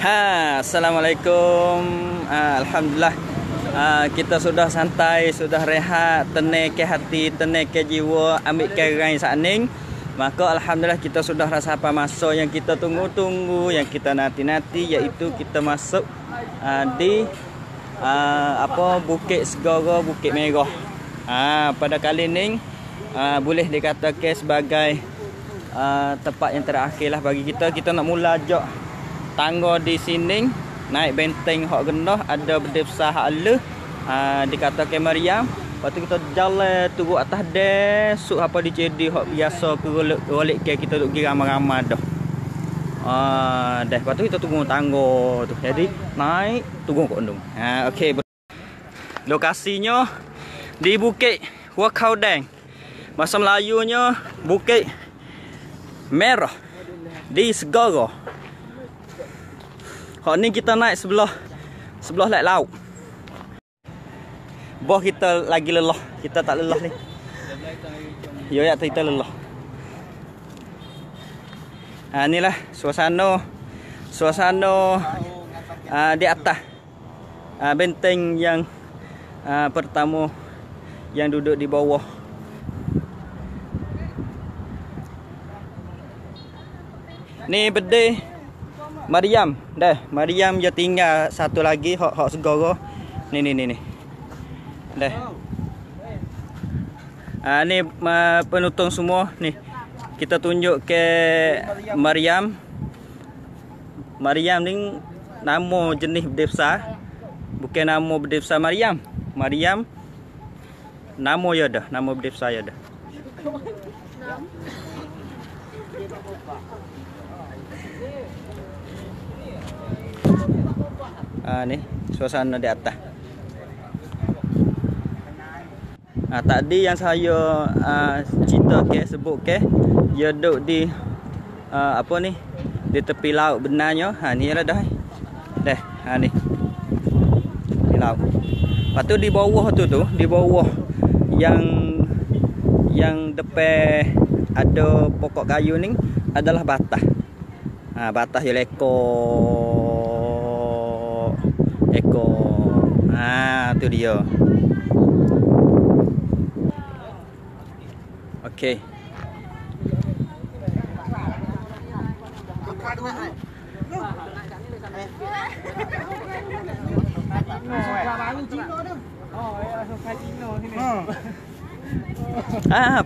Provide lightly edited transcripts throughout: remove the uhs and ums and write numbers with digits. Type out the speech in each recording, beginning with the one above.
Assalamualaikum. Alhamdulillah, kita sudah santai, sudah rehat, tenang ke hati, tenang ke jiwa, ambil kerai sakning. Maka alhamdulillah kita sudah rasa apa masa yang kita tunggu-tunggu, yang kita nanti-nanti, iaitu kita masuk di Bukit Segara, Bukit Merah. Pada kali ini boleh dikatakan sebagai tempat yang terakhir lah bagi kita. Kita nak mula jok tangga di sini, naik benteng hak gendah, ada benda besar hak le, dikatakan Maryam. Lepas tu kita jalan turun atas desuk apa di jadi hak biasa ke rolek ke kita duk pergi ramai-ramai dah. Dah lepas tu kita tunggu tangga tu. Jadi naik tunggu kat undung. Okey. Lokasinya di Bukit Wakaudang. Bahasa Melayunya Bukit Merah di Segara. Hak ni kita naik sebelah lek laut. Boh kita lagi lelah. Kita tak lelah ni. Yo ya kita lelah. Inilah suasana di atas benteng yang pertama yang duduk di bawah. Ni bedeh Maryam, dah. Maryam dia tinggal satu lagi hak Segara. Ni. Dah. Ni penonton semua ni. Kita tunjuk ke Maryam. Maryam ni nama jenis benda besar. Bukan nama benda besar Maryam. Maryam nama ya dah, nama benda besar ya dah. Ni suasana di atas. Tadi yang saya cerita ke, sebut ke, dia duduk di di tepi laut benarnya. Ni lah dah. Ni. Di laut. Lepas tu di bawah di bawah yang depan ada pokok kayu ni adalah batas. Batas yang ekor. Tu dia. Okey.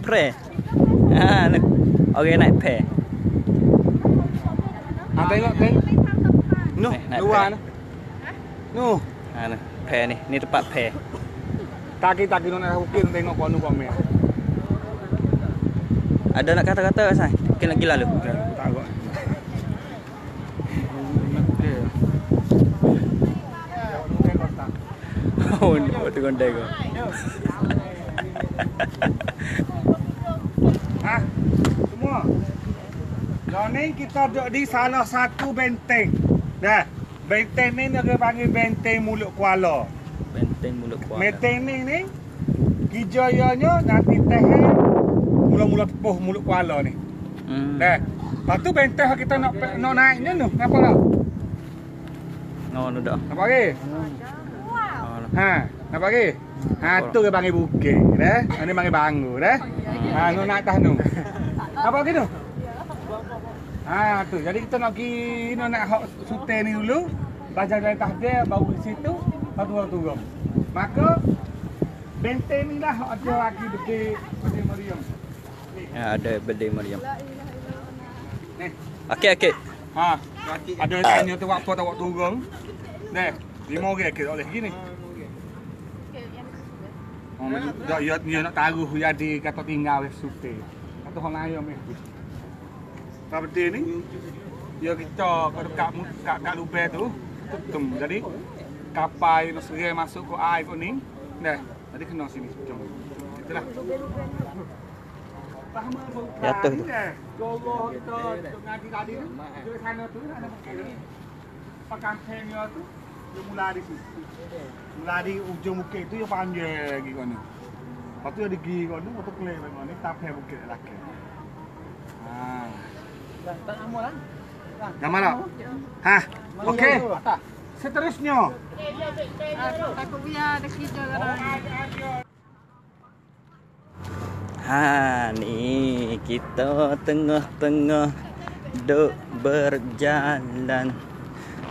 Pre. Orang naik pre. Tengok. No, luar nah. No. Pre ni. Ni tempat pre. Kaki nak ukir tengok kono komen. Ada nak kata-kata Sai? Kena gila lu. Tak tahu. Oh, tu gondek kau. Semua. Ni kita duduk di salah satu benteng. Dah. Benteng ni dia panggil benteng Mulut Kuala. Benteng Mulut Kuala. Benteng ni kijayanya nanti teh mula-mula tepuh Mulut Kuala ni. Dah. Lepas tu benteng kita nak naiknya tu. Kenapa tak? Nu dah. Nak pergi? Nak pergi? Tu ke panggil bukit. Dah. Ini panggil banggu. Dah. Nu naik atas tu. Apa pergi tu? Tu. Jadi kita nak pergi nak hak sute ni dulu. Belajar dari atas dia, baru di situ. Lepas tu turun. Maka benteng ni lah ada lagi bedeh Maryam. Ada bedeh Maryam. Ni. Okey. Ada tanya tu apa tak waktu turun. Dah. 5 orang ke oleh gini. Dia nak taruh jadi kata tinggal sute. Kata orang lain meh. Tapi ni dia kita kat lubang tu tutup. Jadi kapal nak serai masuk ke air kuning. Dah. Jadi kena sini jom. Itulah. Jatuh tu. Kalau kita ngaji tadi tu, dari sana tu ada pekampengnya tu dia mula di situ. Mula di ujung bukit tu dia panjang lagi kono. Lepas tu dia pergi kono, lepas tu kelih kono ni tapeh bukit lelaki. Tak lama lah. Yang mana? Hah? Oke. Seterusnya. Takut biar ada kerja sekarang. Ha, ni kita tengah-tengah duk berjalan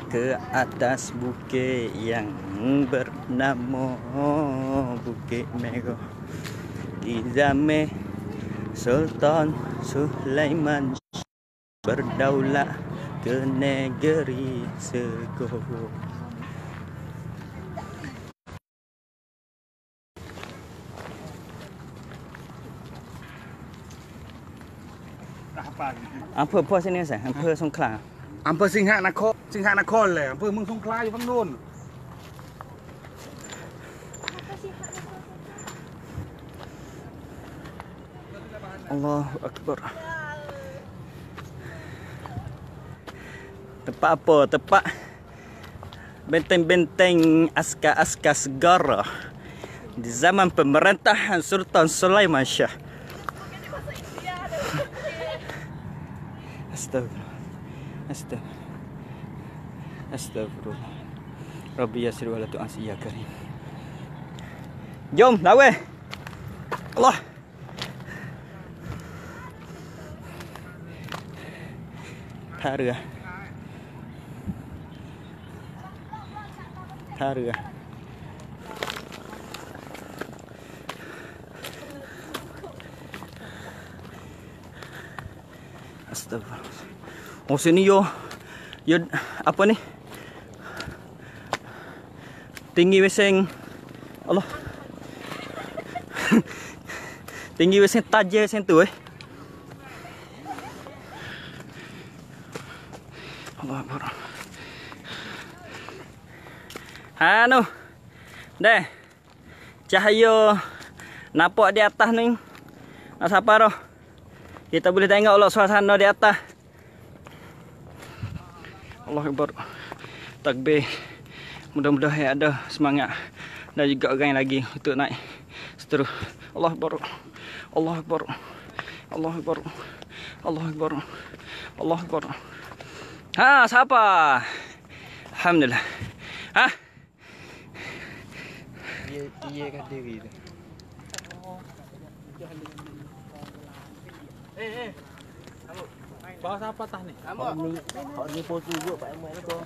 ke atas bukit yang bernama Bukit Merah. Di zaman Sultan Sulaiman berdaulat ke negeri Segoro. Apa sini Ustaz? Apa Songkhla? Ampere Singhaknakorเลยอำเภอเมืองสงขลาอยู่ฝั่งโน้น Allahu Akbar. Tempat apa? Tempat benteng-benteng askar-askar segara di zaman pemerintahan Sultan Sulaiman Shah. Astagfirullah. Rabbi yasir wa la tu'asir ya karim. Jom, lawe. Allah. Thả rửa. Astagfirullah. Oh sini yo apa nih? Tinggi weseng. Allah. Tinggi weseng taje sen tu Allah Akbar. Anu. Deh. Cahaya nampak di atas ni. Siapa roh? Kita boleh tengok Allah suasana di atas. Allah Akbar. Takbir. Mudah-mudahan ada semangat dan juga orang lagi untuk naik seterus. Allah Akbar. Allah Akbar. Allah Akbar. Allah Akbar. Allah Akbar. Ha, siapa? Alhamdulillah. Ha? Dia kan diri tu. Bawa siapa tah ni? Hak ni foto juga Pak Ahmad tu.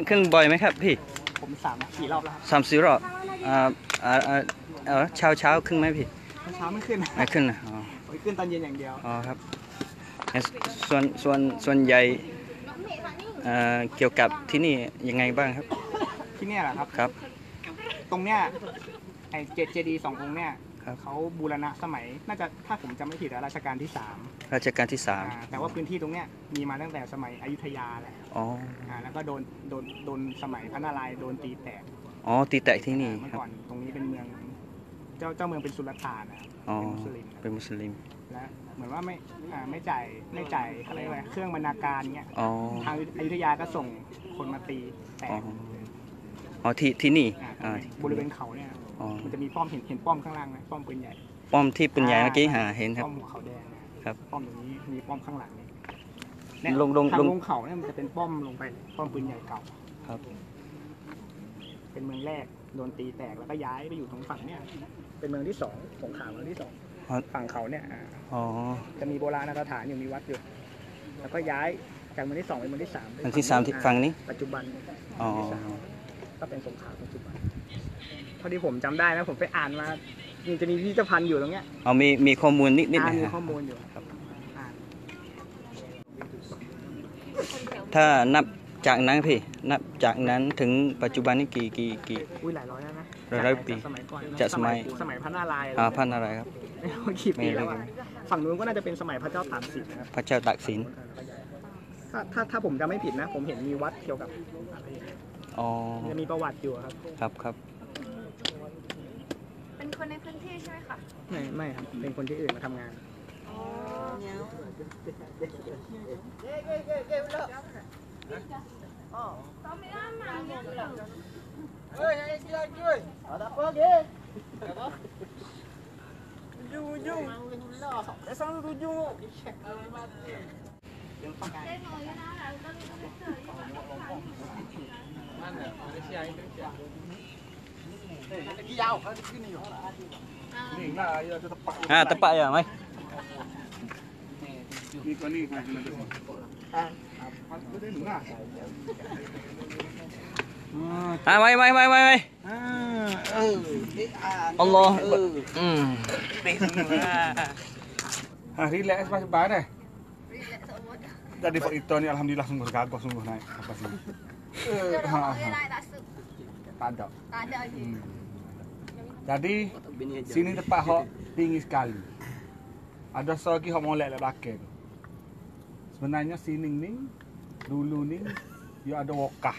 ขึ้นบ่อยไหมครับพี่ ผม3-4 รอบแล้วครับ 3-4 รอบเช้าขึ้นไหมพี่ เช้าไม่ขึ้น ไม่ขึ้นนะอ๋อ ขึ้นตอนเย็นอย่างเดียว อ๋อครับส่วนใหญ่เกี่ยวกับที่นี่ยังไงบ้างครับ ที่นี่แหละครับ ครับ ตรงเนี้ยไอ้เจดีย์2 องค์เนี่ย ครับ เขาบูรณะสมัยน่าจะถ้าผมจำไม่ผิดรัชกาลที่ รัชกาลที่ 3แต่ว่าพื้นที่ตรงเนี้ยมีมาตั้งแต่สมัยอยุธยาแหละ 3อ๋อ แล้วก็โดนสมัยพระนารายณ์โดนตีแตก อ๋อตีแตกที่นี่ เมื่อ ครับ ก่อนตรงนี้เป็นเมืองเจ้าเมืองเป็นสุลต่านนะครับ อ๋อ เป็นมุสลิม เป็นมุสลิม และเหมือนว่าไม่จ่ายอะไรเลยเครื่องบรรณาการเงี้ย อ๋อ ทางอยุธยาก็ส่งคนมาตีแต อ๋อก อ๋อที่นี่ บริเวณเขาเนี่ย อ๋อ มันจะมีป้อมเห็นป้อมข้างล่างไหมป้อมปืนใหญ่ ป้อมที่ปืนใหญ่เมื่อกี้เห็นครับ ป้อมหัวเขาแดงนะครับ ป้อมตรงนี้มีป้อมข้างหลังนี่เนี่ย ลง ทางลงเขาเนี่ยมันจะเป็นป้อมลงไปป้อมปืนใหญ่เก่า ครับ เป็นเมืองแรกโดนตีแตกแล้วก็ย้ายไปอยู่ตรงฝั่งเนี่ยเป็นเมืองที่2สงขลาเมืองที่2 ฝั่งเขาเนี่ยอ๋อ จะมีโบราณสถานอยู่มีวัดอยู่แล้วก็ย้ายจากเมืองที่ 2เป็นเมืองที่ 3 เมืองที่ 3ที่ฝั่งนี้ ปัจจุบัน อ๋อ เมืองที่สามก็เป็นสงขลาปัจจุบันพอดีผมจำได้นะผมไปอ่านมามันจะมีพิพิธภัณฑ์อยู่ตรงเนี้ย เอามีข้อมูลนิดๆนะ มี ฮะ ข้อมูลอยู่ครับอ่าน ถ้านับจากนั้นพี่นับจากนั้นถึงปัจจุบันนี้กี่ อุ้ยหลายร้อยแล้วนะ ร้อยปี จากสมัยก่อน จากสมัย สมัยพระนารายณ์ พันอะไรครับ ไม่รู้กี่ปีแล้วอะฝั่งนู้นก็น่าจะเป็นสมัยพระเจ้าตากสินนะครับ พระเจ้าตากสิน ถ้าผมจำไม่ผิดนะ ผมเห็นมีวัดเกี่ยวกับอะไร อ๋อ จะมีประวัติอยู่ครับ ครับ เป็นคนในพื้นที่ใช่ไหมคะ ไม่ครับเป็นคนที่อื่นมาทำงาน อ๋อต้องไม่ได้มาเนี่ยเหรอ Ni lah ya tu tepat. Tepat ya mai. Ni kau ni kan kena tu. Apa dia ni lah. Mai. Allah. Relax sebab dah. Jadi Pak Ito ni alhamdulillah sungguh gagah sungguh naik apa sini. Tak ada. Tak ada lagi. Jadi sini tempat hok tinggi sekali. Ada lagi hok molek lek belakang tu. Sebenarnya sini ni dulu ni dia ada wokah.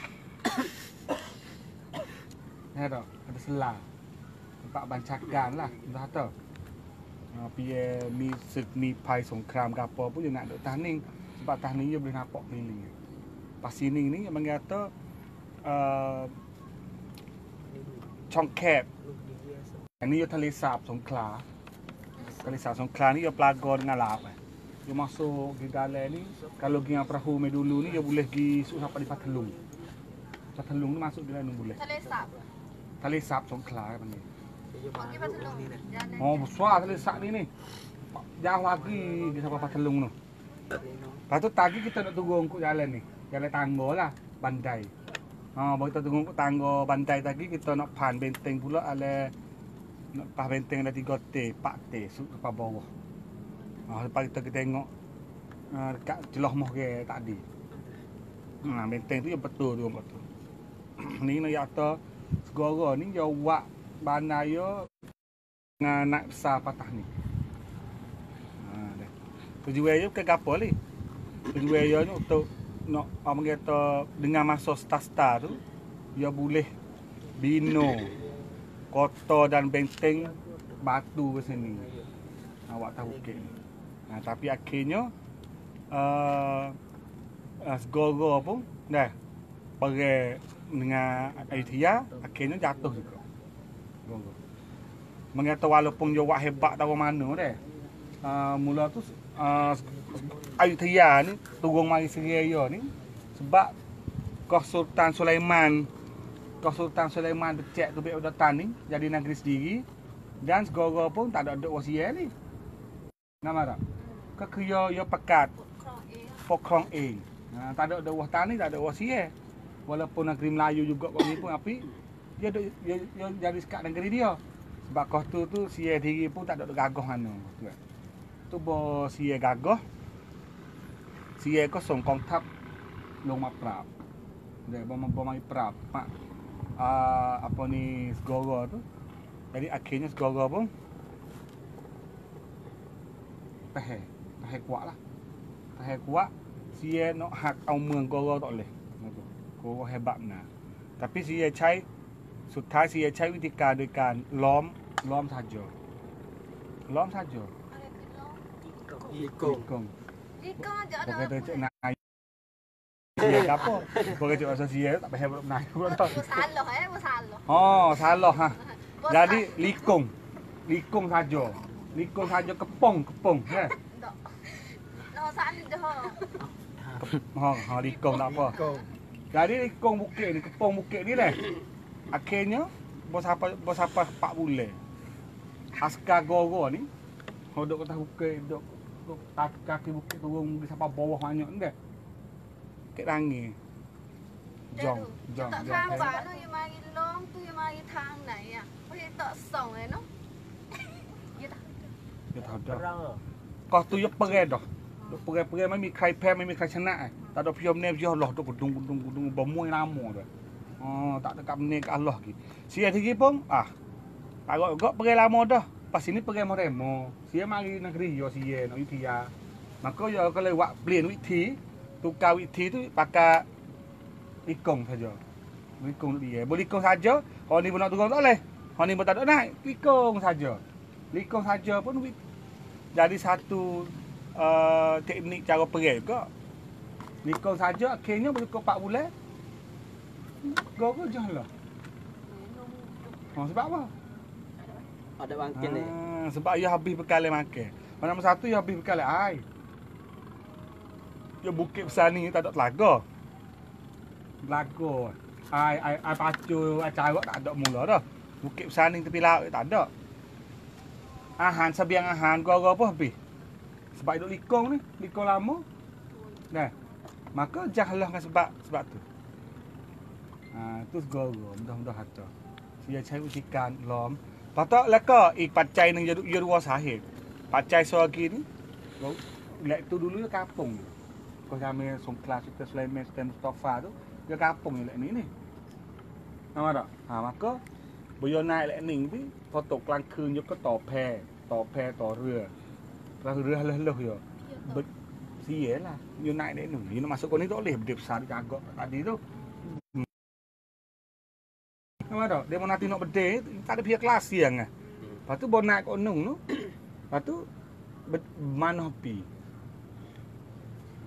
Ada selah. Tempat bancakan lah, dah tahu. Piye mi pai songkram ke apa pun dia nak duk tahning. Sebab tahning dia boleh nampak keliling. Pas sini ni yang mengata Congkep. Ini dia Tali Sap Songkhla. Tali Sap Songkhla ni dia pelaga dengan laut. Dia masuk di dalam ni, kalau pergi dengan perahu mai dulu ni dia boleh pergi sampai di Patelung. Patelung ni masuk di dalam ni boleh. Tali Sap. Tali Sap Songkhla panggil. Pergi Patelung. Jalan. Oh, besar Tali Sap ni. Jauh lagi di sampai Patelung tu. Lepas tu tadi kita nak turun ke jalan ni. Jalan tangga lah, bandai. Baru kita turun ke tangga bandai tadi kita nak pan benteng pula ala nak pas benteng ada 3T, 4T sampai bawah. Lepas kita tengok dekat celah moh ke tadi. Benteng tu yang betul tu betul. Ni nak kata segara ni dia buat bandai yo dengan naik besar patah ni. Tujuan dia bukan gapo ni. Tujuan dia ni untuk nak apa kata dengan masa star tu dia boleh bina kota dan benteng batu ke sini. Awak tahu bukit ni. Tapi akhirnya segara pun dah pergi dengan Ayutthaya akhirnya jatuh juga. Mengata walaupun dia buat hebat tahu mana dah. Mula tu Ayutthaya ni turun mari Seraya ni sebab Kau Sultan Sulaiman becek tu Bek Udatan ni jadi negeri sendiri dan segara pun tak ada wasiat ni. Nama tak? Kekaya ia pekat Pokrong A. Tak ada wasiat ni, tak ada wasiat. Walaupun negeri Melayu juga kau ni pun api dia jadi sekat negeri dia. Sebab kau tu sia diri pun tak ada gagah mana. Tu bo sia gagah. Sia ko song kong thap ลงมาปราบเดี๋ยวบ่มาปราบapa ni segara tu. Jadi akhirnya segara pun tahe kuat lah. Tahe kuat sia nak hak au มือง segara tak boleh. Segara hebat benar. Tapi siaใช้สุดท้ายเสียใช้วิธีการโดยการล้อมsaja.ล้อมsaja. Ikong aja ada. Pokoknya cik nak sia apa? Pokoknya cik rasa sia tak payah nak naik pula tau. Salah. Oh, salah ha. Jadi likung saja. Likung saja kepong ya. Noh salah dah. Likung tak apa. Jadi likung bukit ni, kepong bukit ni dah. Akhirnya bos apa 4 bulan. Askar Goro ni Duduk atas bukit, duduk kaki bukit turun di sampai bawah banyak ni. Kek tangi. Jong. Tak thang bà nó như mai lom tu như mai thang này à. Phải tọt sòng này nó. Ya tahu dah. Kau tu ya pergi dah. Duk pergi mai mi khai phe mai mi khai chana. Tak ada piom ne je Allah duk gedung bermuai nama dah. Oh, tak dekat ni ke Allah ki. Sia tinggi pun agak pergi lama dah. Pas sini pergi Moremo. Sia mari negeri yo sia nak Utia. Maka yo kalau wak plian withi, tukar withi tu pakai likong saja. Likong dia. Boleh likong saja. Kalau ni pun nak turun tak boleh. Kalau ni pun tak ada naik, likong saja. Likong saja pun jadi satu teknik cara pergi juga. Likong saja akhirnya boleh kau 4 bulan. Kau ke jalan. Sebab apa? Ada bangkit ni. Sebab ia habis bekal makan. Nombor satu ia habis bekal air. Dia bukit besar ni tak ada telaga. Telaga. Air pacu, air carok tak ada mula dah. Bukit besar ni tepi laut tak ada. Sebiang gua apa habis. Sebab duduk likong ni, likong lama. Dah. Maka jahlah kan sebab tu. Tu goro, mudah-mudah hata. Sia cai usikan lom. Patok lekaปัจจัย นึงya dua sahih.ปัจจัย selagi ni. Lek tu dulu ya kampung. Kau kami Songkla Sultan Sulaiman Sultan Mustafa tu, dia kampung lek ni. Nampak tak? Maka boyo naik lek ni pi, foto กลางคืน យកក៏តแพតรือleh yo. Sia lah. Yo naik dek ni. Ni masuk kau ni tak boleh berdip besar jagok tadi tu. Nampak tak? Dia mau nanti nak berdeh, tak ada pihak kelas siang ah. Lepas tu bawa naik ke Onung tu. Lepas tu mana pi.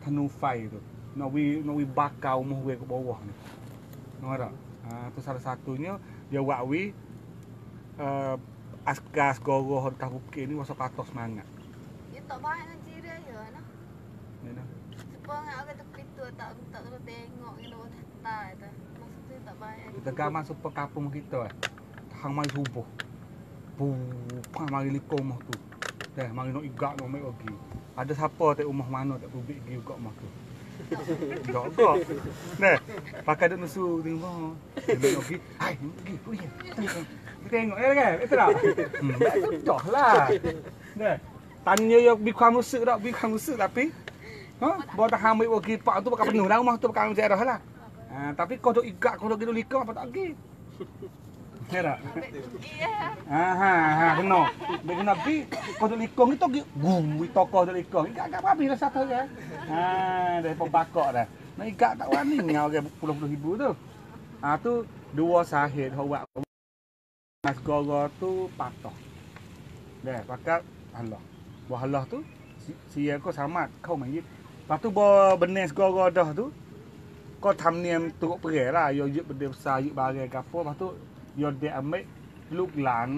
Thanu fai tu. Nak wi bakau moh we ke bawah ni. Nampak tak? Tu salah satunya dia wak wi askas goroh atas bukit ni masuk atas semangat. Dia tak baik nak ciri ya nah. Ni dah. Sebab orang tepi tu tak tengok ni lo tak tu. Maksud tu tak baik. Kita kan masuk ke kampung kita hang mai subuh. Mari likong mah tu. Dah mari nak igak nak mai pergi. Ada siapa tak rumah mana tak publik pergi igak mah tu. Gak. Nah, pakai duk nusu tengok. Dia pergi. Hai, pergi. Tengok kan? Betul tak? Dah lah. Nah, tanya yang มีความรู้สึก tak? มีความรู้สึก tapi bawa tak hamil pergi pak tu pakai penuh lah rumah tu pakai daerah lah. Tapi kau duk igak, kau duk gitu likong apa tak pergi? Ya tak? Benar. Dia kena pergi, kau duk likong itu pergi. Toko duk likong. Igak apa habis rasa tu kan? Dah pembakak dah. Nak igak tak wani ngau ke puluh-puluh ribu tu. Tu dua sahih hawak. Mas goro tu patah. Dah pakai Allah. Buah Allah tu sia kau selamat kau mayit. Lepas tu bawa benih goro dah tu. Kau ทำเนียม turut pergi lah. Yo yuk benda besar, yuk barang ke apa. Lepas tu yo dia ambilลูกหลาน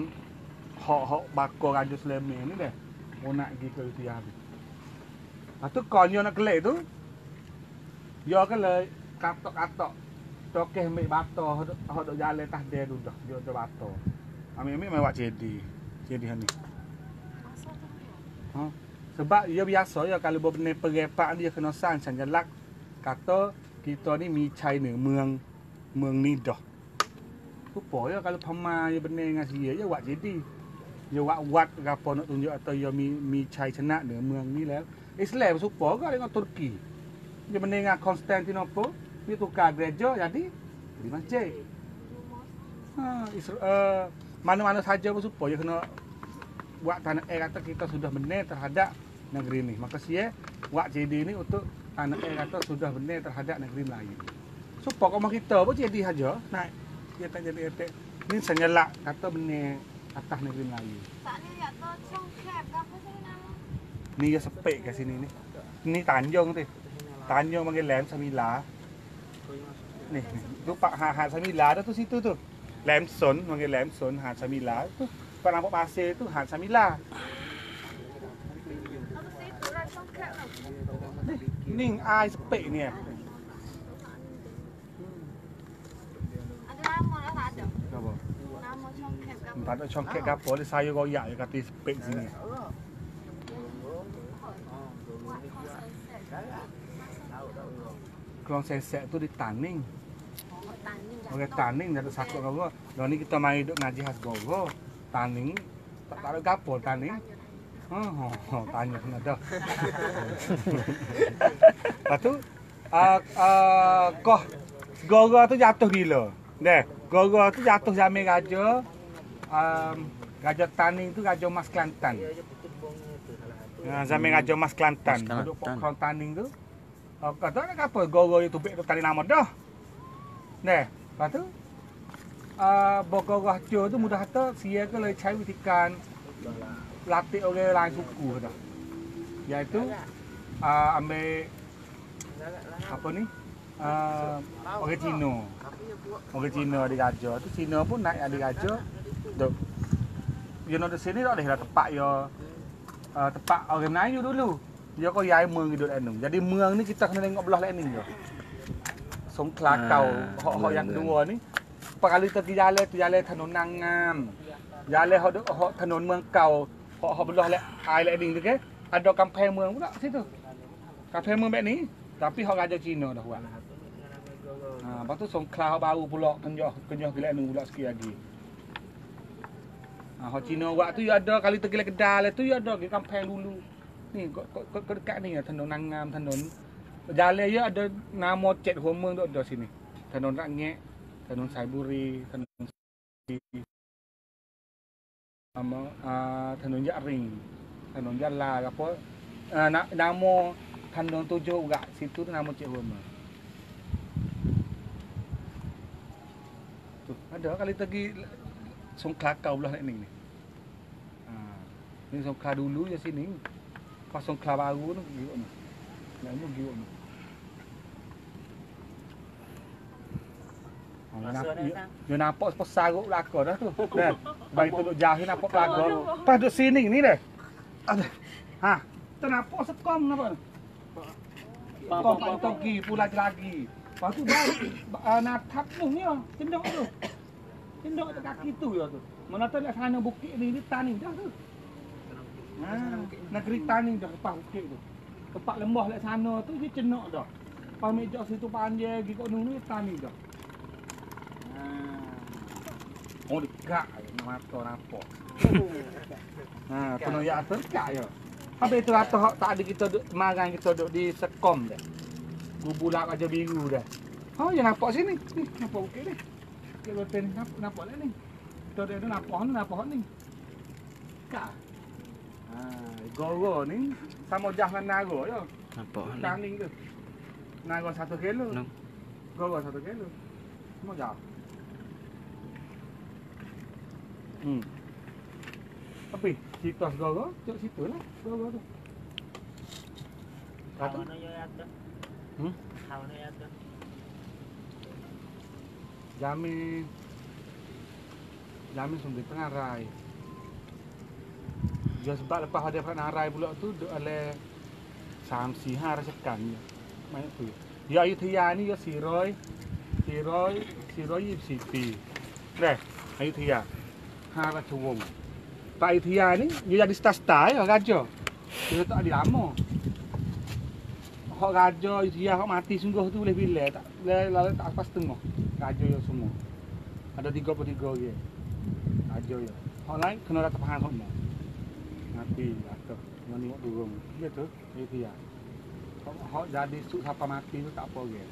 hok bakor Raja Sulaiman ni dah. Mau nak pergi ke Utia habis. Lepas tu kau yo nak kelek tu. Yo kan le katok-katok. Tokeh ambil bato hok dok jalan atas dia tu dah. Yo tu bato. Ambil mai buat jadi ni. Sebab dia biasa ya kalau benih pergi pak dia kena sang sanjalak kata kita ni mi chai nửaเมือง ni dah. Supaya kalau pama dia benih dengan sia dia buat jadi. Dia buat apa nak tunjuk atau dia mi chai chana nửaเมือง ni lah. Islam supaya dengan Turki. Dia benih dengan Konstantinopel, dia tukar gereja jadi masjid. Mana-mana saja supaya kena buat tanah kata kita sudah benar terhadap negeri ni. Maka sia buat jadi ni untuk tanah kata sudah benar terhadap negeri Melayu. Supaya rumah kita pun jadi saja naik. Dia tak jadi etek. Ni senyelak kata benar atas negeri Melayu. Tak ni ya tu congkap apa sih nama? Ni ya sepek kat sini ni. Ni Tanjung tu. Tanjung panggil Lem Samila. Ni tu Pak Hak Samila dah tu situ tu. Lem Son panggil Lem Son Hak Samila tu. Kau nampak pasir tu Hak Samila. Apa sih tu dah congkap lah. Ni ai sepek ni. Ada nama lah tak ada. Apa? Nama congkap apa? Tak ada congkak ke apa, dia saya royak dia kata sepek sini. Keluang sesek tu ditaning. Taning Orang taning jatuh sakut gogo. Lah ni kita mari duk ngaji khas gogo. Taning tak ada gapo taning. Tanya kena dah. Lepas tu koh gogo tu jatuh gila. Deh, gogo tu jatuh zaman raja Raja Taning tu Raja Mas Kelantan. Zaman Raja Mas Kelantan. Duduk pokok Taning tu. Kata nak apa gogo itu tubik tu tali nama dah. Nè, lepas tu bogor raja tu mudah kata sia keเลยใช้วิธีการ latih orang lain suku dah. Iaitu ambil apa ni? Orang Cina. Orang Cina di raja tu Cina pun naik di raja. Duk. Dia nak di sini tak boleh lah tepak ya. Tepak orang Melayu dulu. Dia kau yai meng hidup anu. Jadi meng ni kita kena tengok belah lain ni je. Songkla kau, hok yang kedua ni. Perkali pergi jalan tu jalanถนน นางงาม jalan hok ถนน เมืองเก่า hok belah lain lain tu ke. Ada kampung มืองpula situ. Kampung มืองแบบนี้ tapi hok raja Cina dah buat. Lepas tu Songkla hok baru pula kenyah gila anu pula sikit lagi. Hok Cina buat tu ada kali pergi Kedah tu ada ke kampung dulu. Ni kok dekat ni ถนน นางงาม ถนน jalan ya ada nama 7 หัวเมืองtu ada sini. ถนน ระแงะ ถนน สายบุรี ถนน ถนน ยะริง ถนน ยะลาapa nama ถนน 7 juga situ tu nama 7 หัวเมือง tu ada kali pergi Songkla kau belah ni ni. Ni Songkla dulu je sini. Pas Songkla baru tu giok ni. Nak mu giok ni. Dia nampak pesaruk belakang dah tu. Dah. Bagi tu duk jauh nampak belakang. Pas duk sini ni dah. Ha, tu nampak sekom napa? Sekom pak togi pula lagi. Lepas tu baru natap tu ni cendok tu. Cendok dekat kaki tu ya tu. Mana tahu nak sana bukit ni Taning dah tu. Negeri Taning dah lepas bukit tu. Tempat lembah lek sana tu dia cenok dah. Pas meja situ panjang pergi kat ni Taning dah. Oh dekat nak mata nampak. Kena ya dekat ya. Habis tu atas tak ada kita duk marang kita duk di sekom dah. Gubulak aja biru dah. Yang nampak sini. Ni nampak bukit ni. Bukit Roten ni nampak lah ni. Kita ada nampak ni. Dekat. Goro ni sama jah dengan Nago je. Nampak ni. Taning tu. Nago 1 kilo. Goro 1 kilo. Semua jauh. Tapi cerita Goro, cuk situ lah Goro tu. Kata mana ya ada? Tahu ni ada. Jami sumber tengah rai. Dia sebab lepas ada tengah rai pula tu duk oleh 3-4 rasakan je. Banyak tu. Dia Ayutthaya ni dia 424 ปี Dah, Ayutthaya 5 ราชวงศ์ Pak Ayutthaya ni dia jadi star ya raja. Dia tak ada lama. Hak raja Ayutthaya hak mati sungguh tu boleh bila tak lalu tak pas tengah. Raja ya semua. Ada 33 dia. Raja ya. Hak lain kena dak tahan semua. Mati atau menengok durung. Dia tu Ayutthaya. Hak jadi suk siapa mati tu tak apa dia.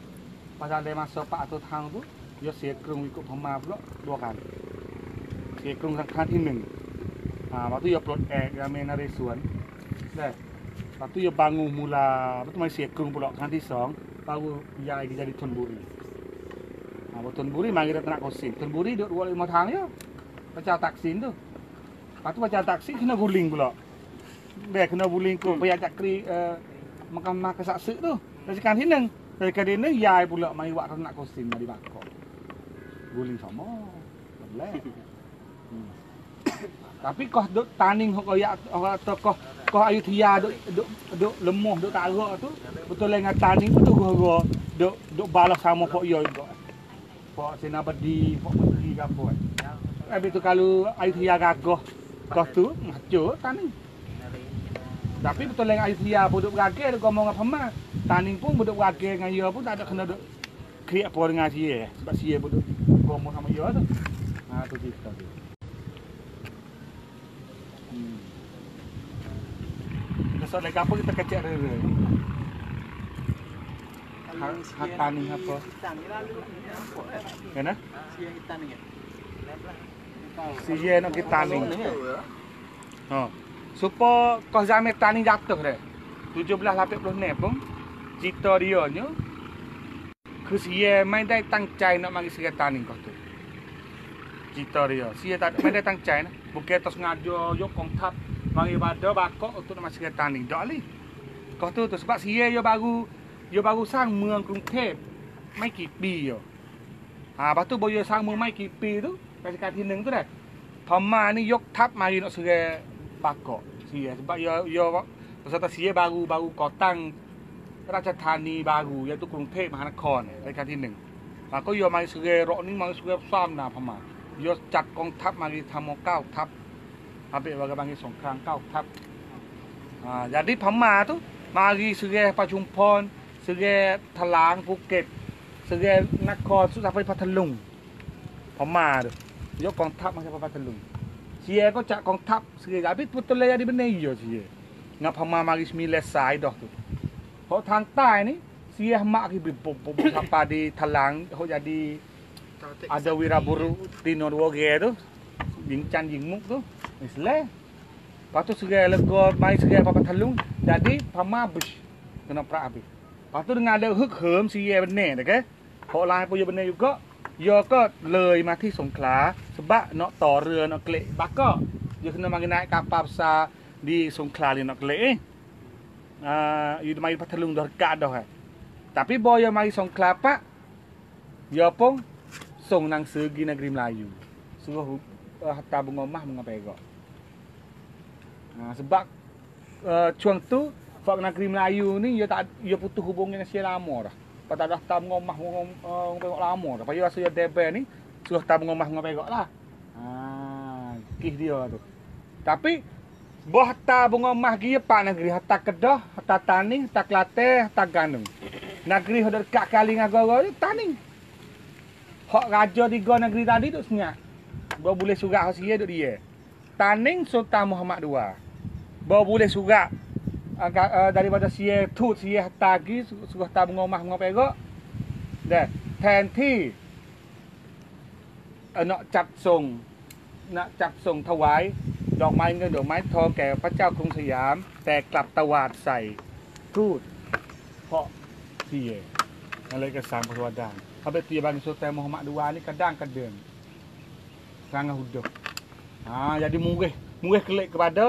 Pas ada masa 400 tahun tu dia เสียกรุง ikut Pema pula 2 kali. เสียกรุงครั้งที่ 1. Waktu dia plot Ramen Naresuan. Dah. Waktu dia bangun mula, waktu mai เสียกรุง pula ครั้งที่ 2 baru dia jadi Thonburi. Thonburi mari kita nak kosin. Thonburi duduk 25 tahun ya. Baca Taksin tu. Lepas tu baca Taksin kena guling pula. Dia kena guling ke pihak Cakri Mahkamah Kesaksik tu. Dari kan hineng. Dari kan hineng yai pula mai buat nak kosin mari bakok. Guling sama. Boleh. Tapi kau duk Taning kau ya atau kau Ayutthaya duk lemah duk tak arak tu betul dengan Taning betul gua duk balas sama pok yo juga. Pok Senapati, pok Menteri ke apa. Habis tu kalau Ayutthaya gagah kau tu macu Taning. Tapi betul yang Asia buduk beragil kau ngomong apa mah. Taning pun buduk beragil dengan dia pun tak ada kena duk kriak apa dengan dia. Sebab dia buduk ngomong sama dia tu. Ha tu cerita tu. Besok lagi apa kita kecek rere. Hak taning apa? Kena? Sia nak kita taning. Ha. Supaya kau zaman taning jatuh dah. 1780 ni pun cerita dia nyaคือเสียไม่ได้ตั้งใจnak mari serai taning kau tu. Cerita dia. Sia takไม่ได้ตั้งใจนะ bukan atas sengaja yok kong thap mari pada bakok untuk nak mari serai taning. Dak li. Kau tu sebab sia dia baru sang มืองกรุงเทพไม่กี่ปีyo. Lepas tu bila sang มืองไม่กี่ปีtu,รัชกาลที่ 1 tu dah. พม่าni yok thap mari nak serai bakok. Sia sebab yo peserta sia baruก่อตั้ง ราชธานีบารูยาตุกรุงเทพมหานครรัชกาลที่ 1 ก็โยมาสุเกรนี่มาสุเกซ้อมนาพม่าโยจัดกองทัพมาทำ9 ทัพhabis bagi bagi songkran 9 ทัพ jadi พม่าtu mari suge Pachumpon suge Talang Phuket suge Nakhon sampai Pathalung พม่าtuยกกองทัพมาsampai Pathalung sia ko cakกองทัพ suge habis betul lah jadi benar yo sia ngap พม่า mari sembilan side dah tu. Kalau tang tai ni, sia mak ki sampai di Talang, ho jadi ada wiraburu di Norwegia tu, Bingcan Jingmuk tu, misle. Lepas tu segai lega mai segai Pathalung, jadi Pama bus kena prak habis. Lepas tu dengan ada huk hem sia benar dah ke. Hok lain pun ya benar juga. Ya koเลยมาที่สงขลา sebab nak ต่อเรือnak kelik bakak. Dia kena mari naik kapal besar di Songkhla dia nak kelik you mari Pathalung dah dekat dah kan. Tapi boya mari Songkhla pak ya pun song nang segi negeri Melayu. Suruh hantar bunga mah bunga perak. Sebab chuang tu fak negeri Melayu ni ya putus hubungan dengan lama dah. Pada dah hantar bunga mah bunga perak lama dah. Payah rasa ya debe ni suruh hantar bunga mah bunga perak lah. Kis dia tu. Tapi boh hatta bunga mah gi pak negeri hatta Kedah, hatta Taning, hatta Kelantan, hatta Gandung. Negeri hok dekat kali ngagoro ni Taning. Hok raja 3 negeri tadi duk senyap. Bo boleh surat hosiah duk dia. Taning Sultan Muhammad II. Bo boleh surat daripada sia tut sia hatta gi suruh hatta bunga mah bunga perak. Dah, แทนที่ nak จัดส่งถวายดอกไม้เงินดอกไม้ทองแก่พระเจ้ากรุงสยามแต่กลับตวาดใส่ทูตเพราะเสียอะไรก็สร้างพระวดานเขาไปตีบางSultan Muhammad II ni kadang kadang sangat hidup jadi murih kelik kepada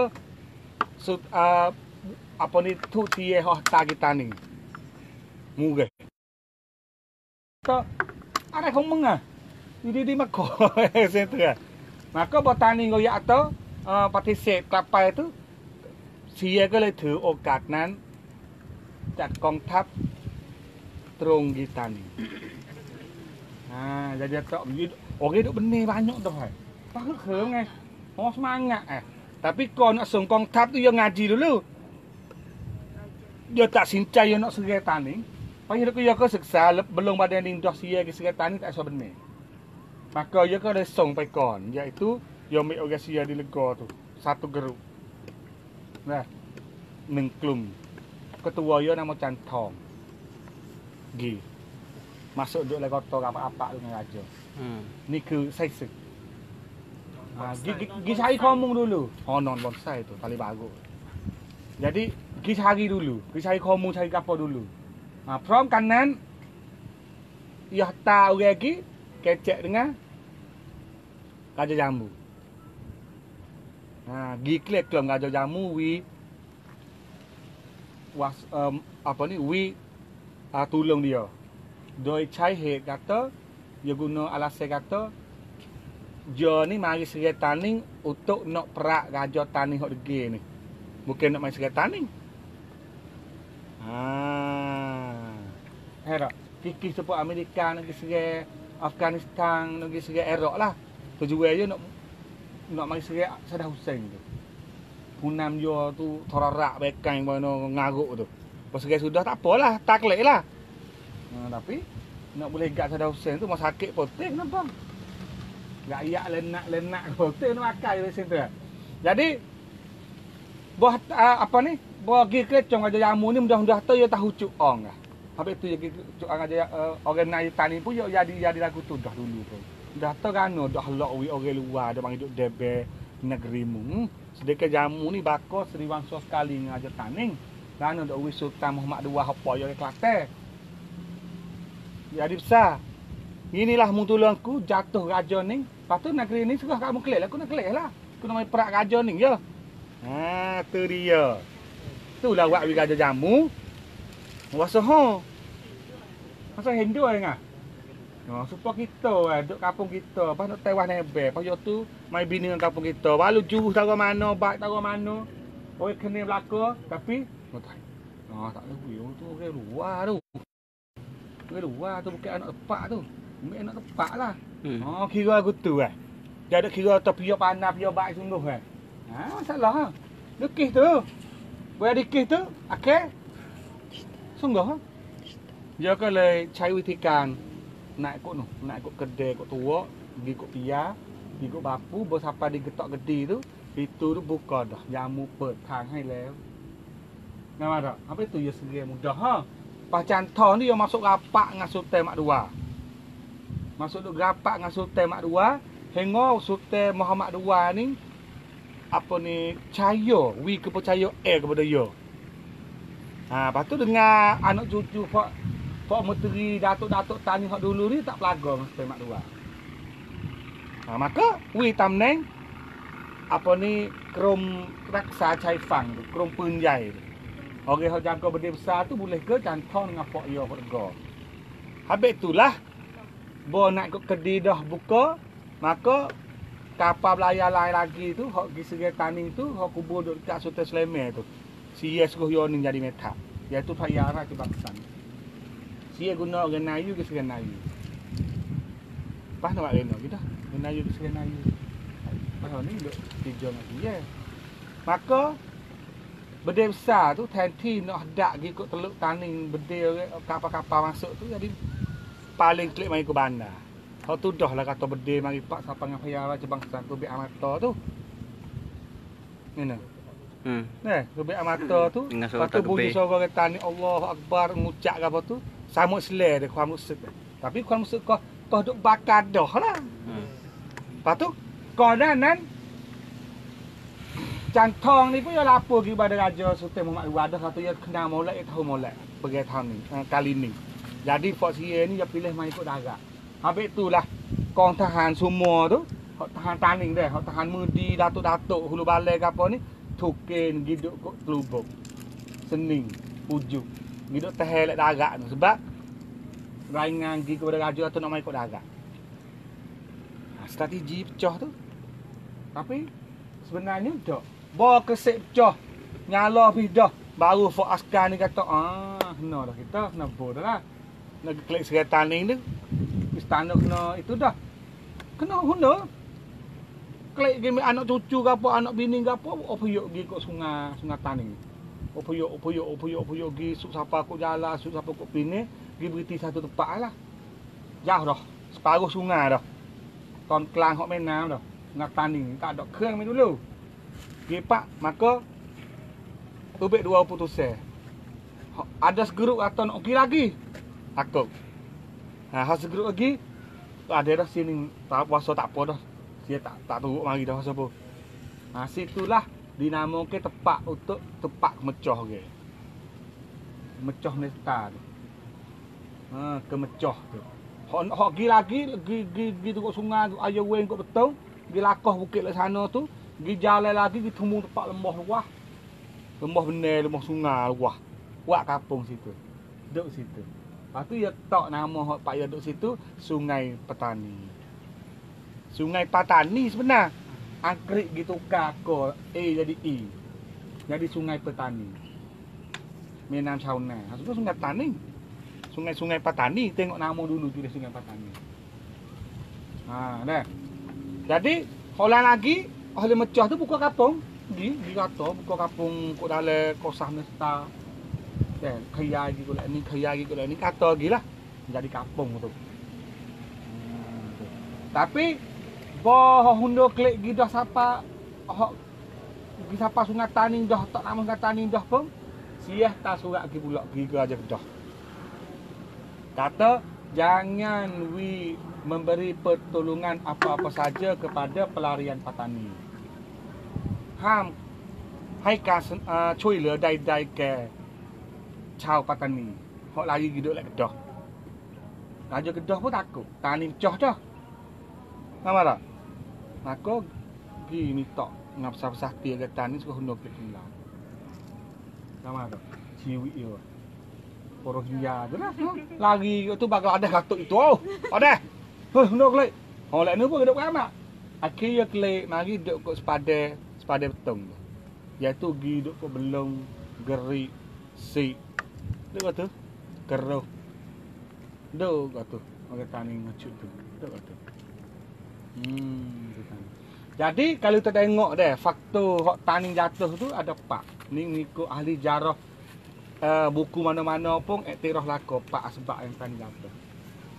apa ni tu sia hok kita ni murihก็อะไรของมึงอ่ะดีๆมาขอเซ็นเตอร์maka Botani ngoyak atau ปฏิเสธกลับไปtu sia ก็เลยถือโอกาสนั้นจัดกองทัพตรงdi Taning. Jadi tak orang itu benih banyak dah. Tak kekeh ngai. Oh semangat Tapi kau nak song kong thap tu dia ngaji dulu. Dia tak sincai dia nak serai Taning. Payah dia keศึกษา belum pada nindah sia ke serai Taning tak so benih. Maka diaก็เลยส่งไปก่อน iaitu dia ambil orang sia di Lega tu. Satu geruk. Nah, 1 กลุ่ม Ketua dia nama Chan Thong. Gi. Masuk duduk lagi kotor apa-apa dengan raja. Niคือใส่ศึก Gi cari komung dulu. Honon bonsai tu paling bagus. Jadi gi cari dulu. Gi cari komung, cari apa dulu. พร้อมกันนั้น ia hantar orang lagi kecek dengan Raja Jambu. Gi klik kelam Raja Jambu apa ni tolong dia. Doi cai head kata dia guna alasan kata dia ni mari serai Taning untuk nak perak Raja Taning hok degil ni. Bukan nak mari serai Taning. Herak kikis support Amerika nak serai Afghanistan nak serai Iraq lah. Tujuan dia nak mari serai Saddam Hussein tu. Hunam yo tu thorarak bekang bono ngaruk tu. Pas sudah tak apalah, tak lek lah. Tapi nak boleh gak sada Husain tu mau sakit potek kenapa? Gak ayak lenak potek nak makan di situ. Jadi buah apa ni? Buah gi kecong aja jamu ni mudah-mudah tu ya tahu cuong ah. Habis tu jadi cuong aja organisasi tani pun ya jadi lagu tu dah dulu tu. Dah tu kan dah lok wi orang luar dah bang hidup debe negerimu. Sedekah jamu ni bakal Sri Wangsa sekali ngajar taning. Dan dah wi Sultan Muhammad II apa ya Kelantan. Jadi besar. Inilah mutulangku jatuh raja ni. Lepas tu negeri ni suka kamu kelek lah. Aku nak kelek lah. Aku nak main perak raja ni je. Ha, tu dia. Itulah buat raja jamu. Masa ho. Masa Hindu dengar. Oh, supaya kita duduk kampung kita. Lepas nak tewas nebel. Lepas tu main bini dengan kampung kita. Walau jurus tahu mana, baik tahu mana. Orang kena belaka. Tapi, tak lebih. Tu orang luar tu. Orang luar tu bukan anak tepak tu. Bukan anak tepak lah. Kira aku tu kan. Dia ada kira tu piyok panas, piyok baik sungguh kan. Masalah ha. Dekih tu. Boleh dikih tu. Okay. Sungguh ha. Dia kalau cari witikan. Nak ikut kedai, ikut tua. Pergi ikut pia. Pergi ikut bapu. Baru sampai di getok gede tu. Itu tu buka dah. Jamu petang hai lew. Nama tak? Apa itu ya segera mudah ha. Pas cantong ni dia masuk rapak dengan Sultan Mak Dua. Masuk duk rapak dengan Sultan Mak Dua. Hingga Sultan Muhammad II ni apa ni percaya, wi kepercaya kepada dia. Lepas tu dengan anak cucu Pak Menteri Datuk-Datuk Tani hak dulu ni tak pelaga dengan Sultan Mak II. Maka wi tamneng apa ni krom raksa Chai Fang, krom pun jai. Orang hak jaga benda besar tu boleh ke cantong dengan pak dia perga. Habis itulah bo nak ikut kedai dah buka, maka kapal belayar lain lagi tu hak pergi Serai Tani tu hak kubur dekat Sultan Sulaiman tu. Sia suruh yo ni jadi metak. Iaitu Payara Kebangsaan. Sia guna orang Melayu ke Serai Melayu. Pas nak buat rena kita. Melayu ke Serai Melayu. Pas ni duk tiga dengan dia. Maka benda besar tu tanti nak hendak pergi ikut Teluk Taning benda kapal-kapal masuk tu jadi paling klik mai ke bandar. Hak tu dah lah kata benda mari pak siapa dengan Payara Kebangsaan tu biak mata tu. Ni nah. Tu biak mata tu. Lepas tu bunyi suara tani Allahu Akbar ngucap ke apa tu. Sama selai dia kuam musik. Tapi kuam musik kau duk bakar dah lah. Lepas tu kau nan cantong ni pun ya lapor pergi pada Raja Sultan Muhammad II. Ada satu yang kenal molek, dia tahu molek. Pergi tahun ni, kali ni. Jadi Fort Sia ni dia pilih main ikut darat. Habis itulah kong tahan semua tu. Tahan taning dia. Tahan mudi, datuk-datuk, hulu balai ke apa ni. Tukin, giduk kot telubuk. Sening, pujuk. Giduk terhelak darat tu. Sebab raingan pergi kepada Raja tu nak main ikut darat. Strategi pecah tu. Tapi sebenarnya tak. Bawa kesek pecah. Nyala pidah. Baru Fort Askar ni kata, kena dah kita. Kenapa dah lah. Nak klik Serai Tani ni. Istana kena itu dah. Kena guna. Klik game anak cucu ke apa, anak bini ke apa. Opuyuk pergi kot sungai Tani. Opuyuk pergi. Suk siapa kot jalan, suk siapa kot bini. Pergi berhenti satu tempat lah. Jauh dah. Separuh sungai dah. Ton Kelang hok menam dah. Sungai Tani ni tak ada kerang main dulu. Pak, maka ubek dua putusan. Ada segeruk atau nak pergi lagi. Aku. Hak segeruk lagi. Ada dah sini tak puasa tak apa dah. Dia tak turut mari dah pasal apa. Situlah dinamakan tepak untuk tepak kemecah ke. Mecah nesta tu. Kemecah tu. Hak pergi lagi turut sungai tu ayo weng kok betul. Pergi lakah bukit lah sana tu. Pergi jalan lagi, pergi temu tempat lembah luah. Lembah benar, lembah sungai luah. Buat kampung situ. Duduk situ. Lepas tu dia tak nama Pak dia duduk situ, Sungai Petani. Sungai Petani sebenar. Angkrik gitu kakak, jadi I. Jadi Sungai Petani. Menam Sauna. Maksudnya Sungai Petani. Sungai Petani, tengok nama dulu tulis Sungai Petani. Dah. Jadi, orang lagi, ahli mecah tu buka kampung. Gi kata buka kampung kok dalam kosah nesta. Kaya lagi kata gilah jadi kampung tu. Tapi boh hundo klik gi dah sapa hok gi sapa Sungai Tani dah tak nama Sungai Tani dah pun siah tak surat gi pula gi aja dah. Kata jangan memberi pertolongan apa-apa saja kepada pelarian petani. Ham hai kas chui le dai ke chao petani. Hok lagi hidup lek Kedah. Raja Kedah pun takut. Tani pecah dah. Nama tak? Maka pergi minta ngap sah-sah dia kata ni suka hendak klik hilang. Nama tak? Ciwi dia. Porok dia tu lah. Lagi tu bakal ada katuk itu. Oh, ada. Hendak klik. Oh, lek ni pun hidup amat. Akhirnya klik mari duduk kot sepada betung. Iaitu pergi duduk kot belung, gerik, sik. Duduk kat tu. Keruh. Duduk kat tu. Orang tani ngacut tu. Duduk kat tu. Jadi kalau kita tengok deh faktor hok tani jatuh tu ada 4. Ni ikut ahli jarah buku mana-mana pun iktiraf laku 4 asbab yang tani jatuh.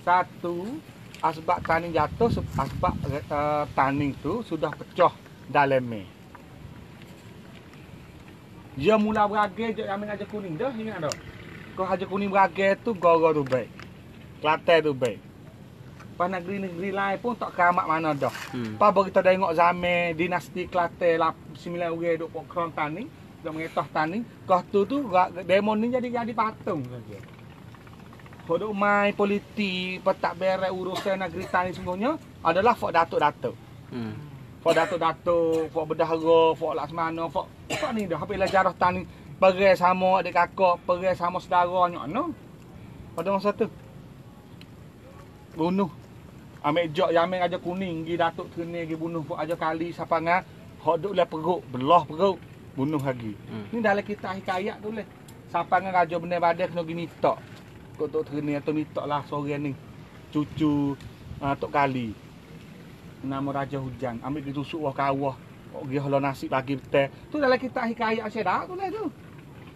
1 asbab tani jatuh asbab tani tu sudah pecah dalam. Dia mula berage je ambil aja kuning dah ingat dah. Kau aja kuning berage tu gara tu baik. Kelantan tu baik. Pas negeri-negeri lain pun tak keramat mana dah. Pas kita tengok zaman dinasti Kelantan 9 orang duk pokron tani, duk mengetah tani, kau tu demo ni jadi patung saja. Kau duk main politik, petak beres urusan negeri tani sungguhnya adalah fok datuk-datuk. Fok datuk-datuk, fok bendahara, fok laksamana, fok ni dah habis jarah tani pergi sama adik kakak, pergi sama saudaranya no. Pada masa tu bunuh ambil jok yamin aja kuning gi datuk terne gi bunuh pun aja kali siapa ngah hok duk le perut belah perut bunuh lagi. Ni dalam kita hikayat tu le siapa ngah raja benar badan kena gi minta kok tok terne atau minta lah seorang ni cucu tok kali nama raja hujan ambil gi tusuk wah kawah kok gi halo nasi bagi betul tu dalam kita hikayat sedak tu le tu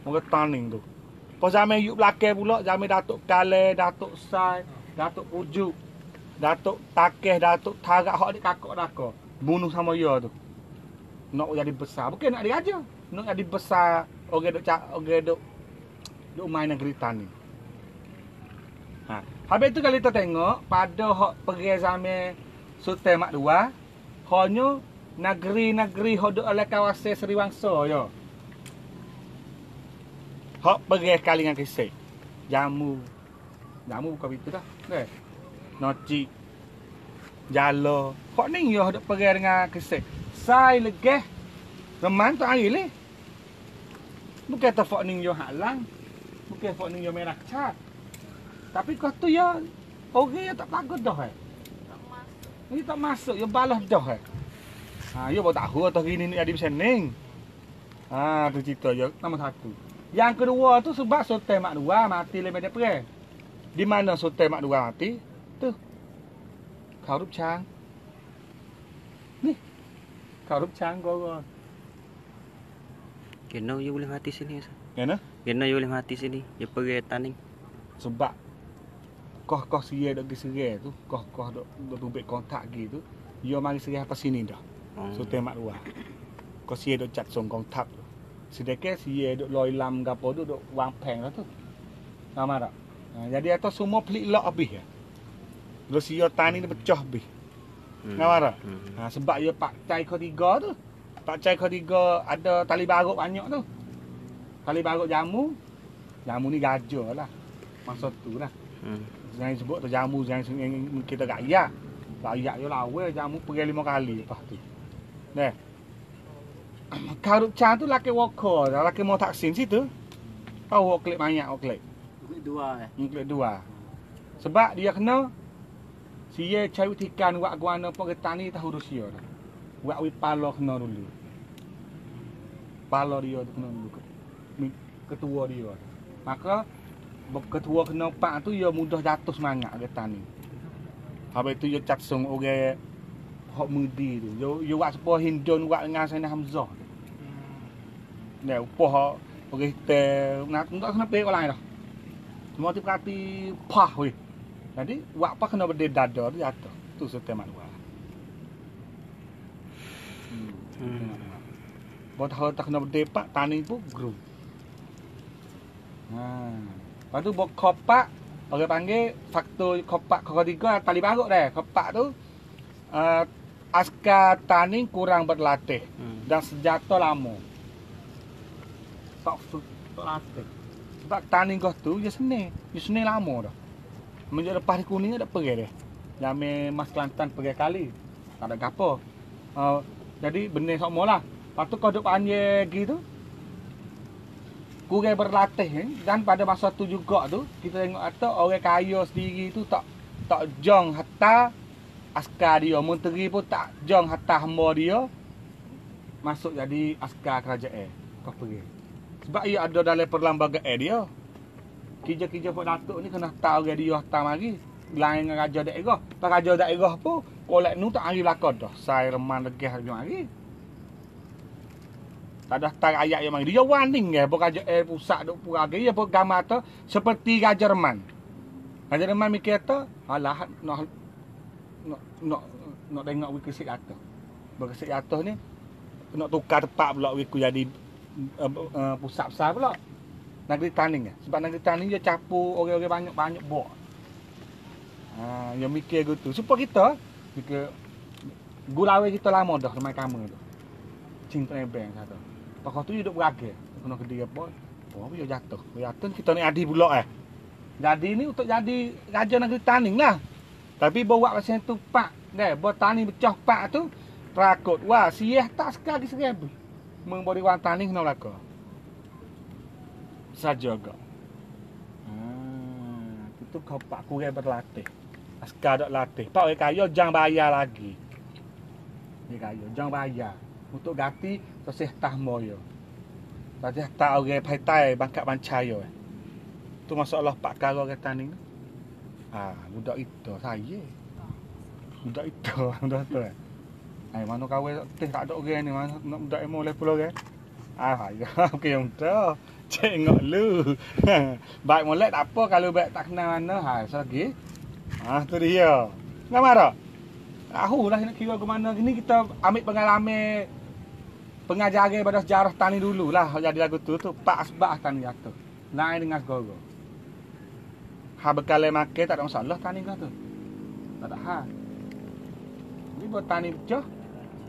orang taning tu pas zaman yuk belakang pula zaman datuk kale datuk sai datuk pujuk Datuk Takeh, Datuk Tarak hak adik kakak daka. Bunuh sama dia tu. Nak jadi besar. Bukan nak diraja. Nak jadi besar orang duk main negeri tani. Habis tu kalau kita tengok pada hak pergi zaman Sultan Mak Dua, hanya negeri-negeri hak duk oleh kawasan Seriwangsa ya. Hak pergi kali dengan kisah. Jamu bukan itu dah. Noci jalo kok ni yo dak pergi dengan kesek sai legeh reman tu air le bukan tu fok ning yo halang bukan fok ning yo merah cat tapi kau tu yo orang tak bagus dah Tak masuk. ni tak masuk yo balas dah yo bawa tahu atau gini ni ada pesening tu cerita yo nombor 1 yang kedua tu sebab Sultan Mak Dua mati le media perang di mana Sultan Mak Dua mati tu kau rup chang ni kau rup chang go Kena you boleh mati sini. kena Kena you boleh mati sini. Dia pergi tani. sebab koh sia dak gi serai tu koh dak tubik kontak gitu yo mari serai apa sini dah Sultan Mak Dua koh sia dak cat song kontak sedekah sia dak loi lam gapo tu dak wang peng lah tu sama tak jadi atau semua pelik lok habis ya. Terus ia tani ni pecah habis. Ngawara. Sebab ia Pak Cai Ketiga tu. Pak Cai Ketiga ada tali barut banyak tu. Tali barut jamu ni gajah lah. Masa tu lah. Jangan sebut tu jamu jangan kita rakyat. Rakyat yo lawe jamu pergi 5 kali lepas tu. Neh. Karut Chan tu laki walker, laki mau taksin situ. Tahu klik banyak klik. Klik 2 Klik 2. Sebab dia kena sia cari tikan wak guana pun kita ni tahu Rusia dah. Wak wi palo kena dulu. Palo dia tu kena dulu. Ketua dia. Maka ketua kena pak tu dia mudah jatuh semangat kita ni. Habis tu dia cat song orang hok mudi tu. Yo wak sepo Hindun wak dengan Sayyidina Hamzah. Nè upah okey te nak kena pay orang lain dah. Semua tu berarti pah weh. Jadi wak apa kena berdeh dada tu jatuh. Tu sistem manual. Buat hal tak kena berdeh pak tani pun grow. Lepas tu buat kopak, orang panggil faktor kopak ketiga tali baruk dah. Kopak tu askar tani kurang berlatih dan senjata lama. Tak latih. Sebab tani kau tu dia seni lama dah. Menjadi lepas di kuning dah pergi dah. Jamai Mas Kelantan pergi kali. Tak ada gapo. Jadi benih semua lah. Lepas tu kau duk panjang gitu. Kurang berlatih dan pada masa tu juga tu kita tengok atau orang kaya sendiri tu tak jong hatta askar dia, menteri pun tak jong hatta hamba dia masuk jadi askar kerajaan. Kau pergi. Sebab ia ada dalam perlembagaan dia. Kerja-kerja Pak Datuk ni kena tahu dia hatta mari. Lain dengan raja daerah. Pak raja daerah pun kolek nu tak hari belakang dah. Saya reman legah hari. Tak ada tak ayat yang mari. Dia warning ke raja pusat duk pura dia pun gambar tu seperti raja reman. Raja reman mikir tu alah nak tengok wiku sik atas. Berkesik atas ni nak tukar tempat pula wiku jadi pusat besar pula. Negeri Taning sebab negeri Taning dia capur orang-orang banyak bok. Yang mikir gitu. Supaya kita mikir gulawe kita lama dah ramai kamu tu. Cinta nebeng satu. Pakau tu hidup berakhir. Kena kediri apa? Oh, dia jatuh. Jatuh kita ni adi pula Jadi ni untuk jadi raja negeri Taning lah. Tapi bawa macam tu pak. Buat Taning pecah pak tu. Rakut. Wah, siah tak sekali seribu. Memberi orang Taning kena belaka. Saja agak. Itu kau pak kurang berlatih. Askar tak latih. Pak orang kaya jangan bayar lagi. Dia kaya jangan bayar. Untuk ganti tosih tah moyo. Tosih tah orang paitai bangkat bancaya. Tu masalah pak karo orang Taning. Budak itu saya. Budak itu tu. Mana kau tak ada orang ni mana nak budak emo level orang. Ya, okey yang tu. Tengok lu. Baik molek tak apa kalau baik tak kenal mana. Selagi. Tu dia. Enggak marah. Aku lah nak kira ke mana gini kita ambil pengalaman pengajaran pada sejarah tani dulu lah. Jadi lagu tu pak asbah tani jatuh. Lain dengan segoro. Berkali makan tak ada masalah tani kau tu. Tak ada hal. Ni buat tani pecah.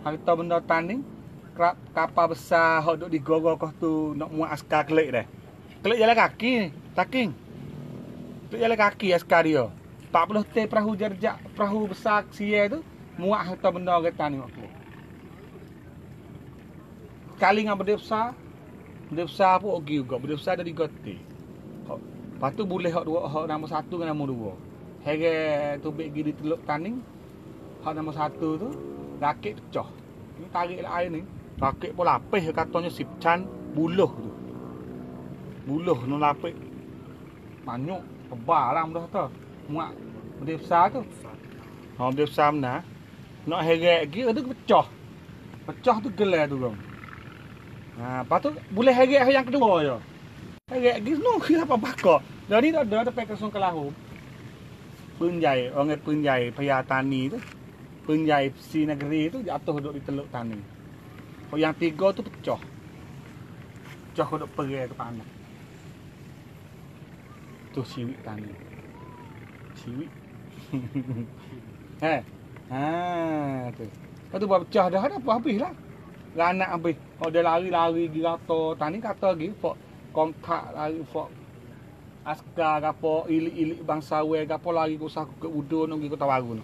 Harta benda tani kapal besar hok duk digoro kau tu nak muat askar kelik dah. Kelik jalan kaki ni, taking. Kelik jalan kaki askar dia. 40 t perahu jerjak, perahu besar sia tu muat harta benda orang tani waktu. Kali dengan benda besar pun okey juga. Benda besar dah digote. Lepas tu boleh hok dua, hok nombor 1 dengan nombor 2. Hege tubik gigi teluk Taning. Hok nombor 1 tu rakit pecah. Ni tarik lah air ni. Rakit pun lapis katanya sipcan buluh tu. Buluh nu lapis. Banyak tebal lah dah tu. Muat benda besar tu. Benda besar mana? Nak heret lagi tu pecah. Pecah tu gelar tu bang. Lepas tu boleh heret yang kedua je. Heret lagi no apa bakar. Jadi dah ada sampai ke Sungai Kelahu. Penjai, orang penjai Paya Tani tu. Penjai si negeri tu jatuh duduk di Teluk Taning. Yang 3 tu pecah. Pecah duduk pergi ke panah. Tu siwik Taning. Siwik. Tu. Lepas tu buat pecah dah apa habislah. Ranak habis. Oh dia lari-lari pergi kata Taning kata lagi fok kontak lari fok askar gapo ilik-ilik bangsawan gapo lari ke usah ke Udon pergi Kota Baru.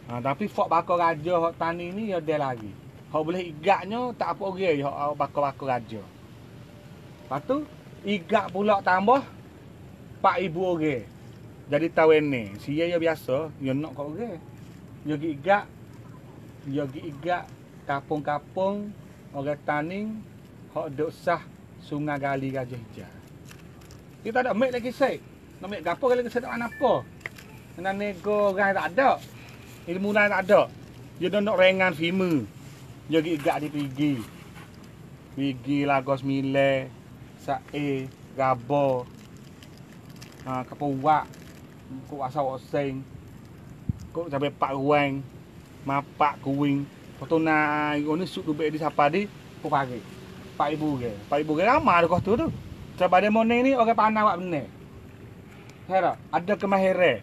Tapi fok bakar raja hok Taning ni ya dia lagi. Hok boleh igaknya tak apa orang hok bakar-bakar raja. Lepas tu igak pula tambah 4,000 orang. Jadi tahun ni sia ya biasa ya nak kat orang. Ya gi igak kampung-kampung orang Taning hok duk sah Sungai Gali Gajah Hijau. Kita tak ambil lagi sek. Nak ambil gapo lagi sek tak apa. Kena nego orang tak ada. Ilmu lain tak ada. Dia nak rengan filmu. Dia igak dia pergi. Pigi, Lagos Mile, Sae, Gabo, Kapuwak, Kuk Asau Oseng, Kuk sampai Pak Ruang, Mapak Kuing. Lepas tu nak ni suk dubek di siapa di, Kuk pagi. Pak Ibu ke ramah ada kau tu. Sebab dia morning ni orang pandai awak benar. Hera, ada kemahiran.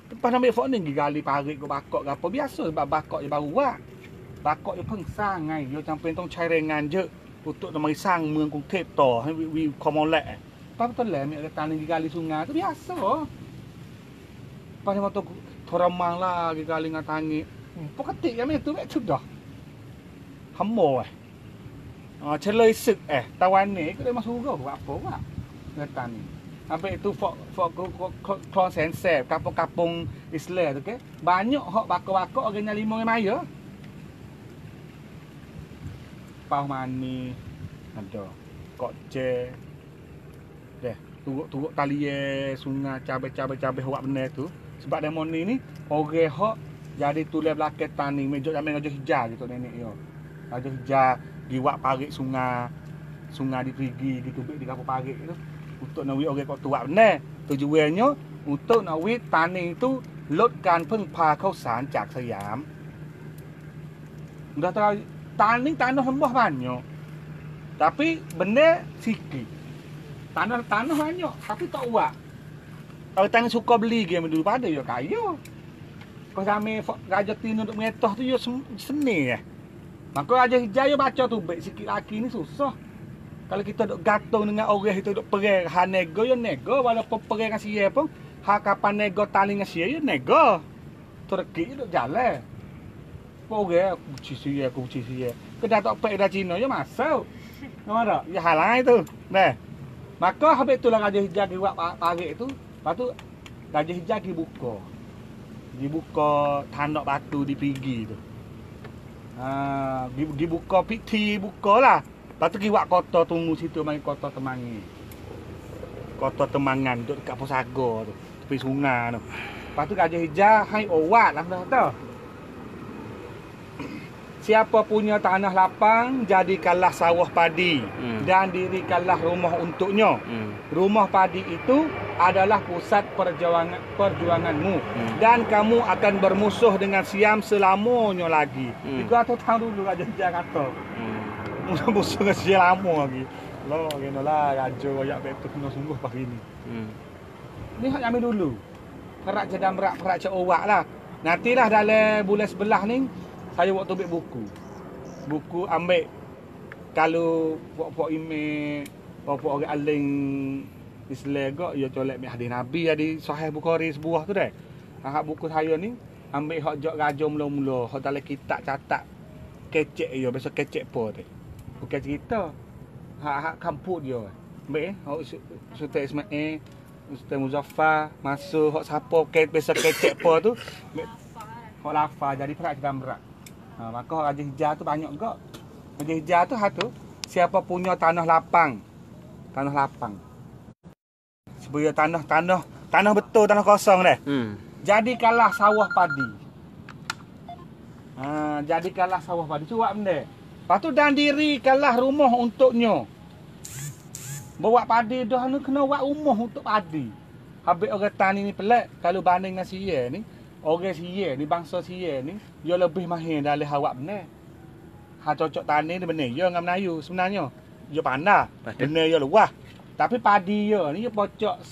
Lepas ambil phone ni gali parit ke bakok ke apa biasa sebab bakok je baru buat. Bakok je pengsang ngai, yo campur tong cairan je untuk nak mari sang มืองกรุงเทพต่อให้วิวคอมอนแหละป้าต้นแหลมีกระตานึงgali sungai tu biasa. Pas dia motor thoramang lah gali ngatangi. Pokok ya tu mek sudah. Hamo เฉลยศึกตะวันนี้ก็ได้มาสู้กับว่าโป๊ะว่าเงินตันHabis itu Klon Sensep, kampung-kampung Islam tu ke. Banyak hok bakok-bakok orang nyali orang maya. Pau mani ada. Kok je. Deh, turuk tali sungai cabai hok benar tu. Sebab demo ni orang hok jadi tulis belakang tani mejo jamai ngajo hijau gitu nenek yo. Ngajo hijau diwak parit sungai di Perigi gitu di kampung parit tu. Untuk nak wit orang kau tuak benar. Tujuannya untuk nak wit tani itu ลดการพึ่งพาข้าวสารจากสยาม Udah tahu tani tanah sembah banyak. Tapi benar sikit. Tanah banyak tapi tak uak. Kalau tani suka beli game dulu pada ya kaya. Kau sampai Raja Tino untuk mengetoh tu ya seni ya. Maka Raja Hijau baca tu baik sikit lagi ni susah. Kalau kita duk gatung dengan orang itu duk perang, ha nego ya nego walaupun perang dengan sia pun, ha kapan nego tali dengan sia ya nego. Turki duk jalan. Orang aku buci sia. Kedah tak pek dah Cina ya masuk. Nampak tak? Ya halang itu. Nah. Maka habis itulah Raja Hijau buat parit itu, lepas tu Raja Hijau dibuka tanduk batu di Perigi tu. Dibuka piti bukalah. Lepas tu kiwak kota tunggu situ mari kota Temangi. Kota Temangan duduk dekat Posaga tu, tepi sungai tu. Lepas tu Raja Hijau hai owat lah dah. Siapa punya tanah lapang jadikanlah sawah padi dan dirikanlah rumah untuknya. Rumah padi itu adalah pusat perjuanganmu dan kamu akan bermusuh dengan Siam selamanya lagi. Itu atau tahu dulu Raja Hijau kata. Musuh dengan Siam lama lagi. Loh, ginolah raja royak betul kena sungguh pagi ni. Ni hak ambil dulu. Perak jadam perak cak owak lah. Nantilah dalam bulan sebelah ni saya buat tubik buku. Buku ambil kalau pokok email, pokok orang aling Islam gak ya colek mi hadis Nabi di Sahih Bukhari sebuah tu dah. Hak buku saya ni ambil hak jok raja mula-mula, hak dalam kitab catat kecek ya, biasa kecek apa tu. Bukan cerita. Hak kamput dia. Ambil hak Sultan Ismail, Sultan Muzaffar, masuk hak siapa biasa kecek apa tu. Hak lafaz jadi perak gambar. Maka Raja Hijau tu banyak gak. Raja Hijau tu hatu siapa punya tanah lapang. Sebenarnya tanah betul, tanah kosong dah. Jadikanlah sawah padi. Jadikanlah sawah padi. Cuak benda. Lepas tu dan dirikanlah rumah untuknya. Bawa padi dah ni kena buat rumah untuk padi. Habis orang tani ni pelik kalau banding dengan sia ni. Orang sia ni, bangsa sia ni, dia lebih mahir dalam awak benar. Cocok tani ni benar, dia dengan Melayu sebenarnya. Dia pandai, benar dia luah. Tapi padi dia ni, dia pocok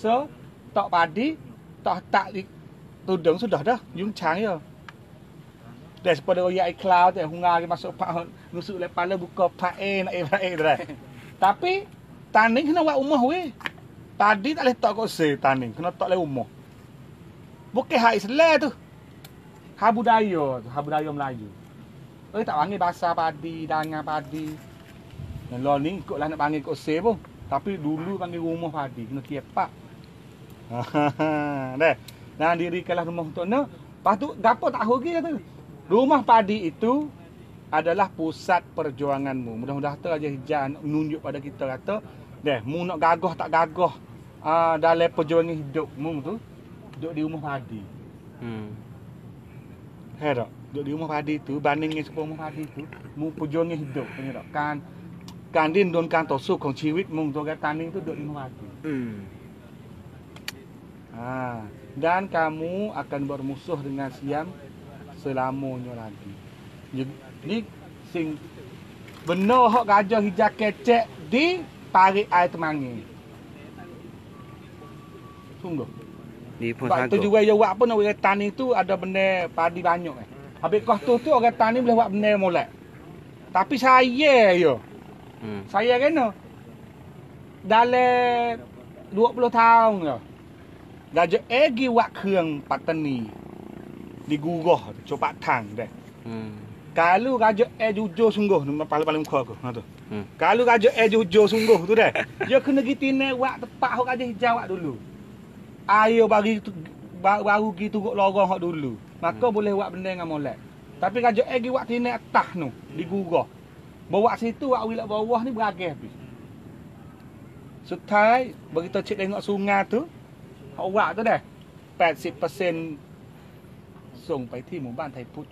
tok padi, tak tudung sudah dah, yung cang dia. Daripada royak ikhlau tu, hungar masuk pak, nusuk lepas le buka pak nak dah. Tapi, tani kena buat rumah weh. Padi tak boleh tok kot tani, kena tok le rumah. Bukan hak Islam tu. Hak budaya Melayu. Tak panggil bahasa padi, dangan padi. Dan lo ni ikutlah nak panggil kot se pun. Tapi dulu panggil rumah padi, kena tiepak. Dah. Dan dirikanlah rumah untuk nak. Lepas tu, gapo tak hoki kata. Rumah padi itu adalah pusat perjuanganmu. Mudah-mudahan tu Raja Hijau menunjuk pada kita kata, dah, mu nak gagah tak gagah dalam perjuangan hidupmu tu. Duduk di rumah padi. Tak? Duduk di rumah padi tu, banding dengan rumah padi tu, mu perjuangan hidup. Kan การดิ้นรนการต่อสู้ของชีวิตมึงตัวการtanding itu duduk 5 hari. Dan kamu akan bermusuh dengan Siam selamanya lagi. Jadi sing benar hak gajah hijau kecek di parit air Temangi. Sungguh. Di pun Sebab tu juga yang buat pun orang tani tu ada benda padi banyak Habis kos tu orang tani boleh buat benda molek. Tapi saya yo. Saya kena dalam 20 tahun yo. Gajah egi buat keung patani di gurah coba tang deh. Kalau gajah jujur sungguh paling muka aku. Ha tu. Kalau gajah jujur sungguh tu deh. Dia kena gitine buat tepat hok gajah hijau buat dulu. Ayo bagi baru pergi turut lorong hak dulu. Maka boleh buat benda dengan molek. Tapi gajah pergi buat tine atas tu di gurah. Bawa situ buat wilak bawah ni beragih habis. Sutai begitu cik tengok sungai tu, hak buat tu dah 80% ส่งไปที่หมู่บ้านไทยพุทธ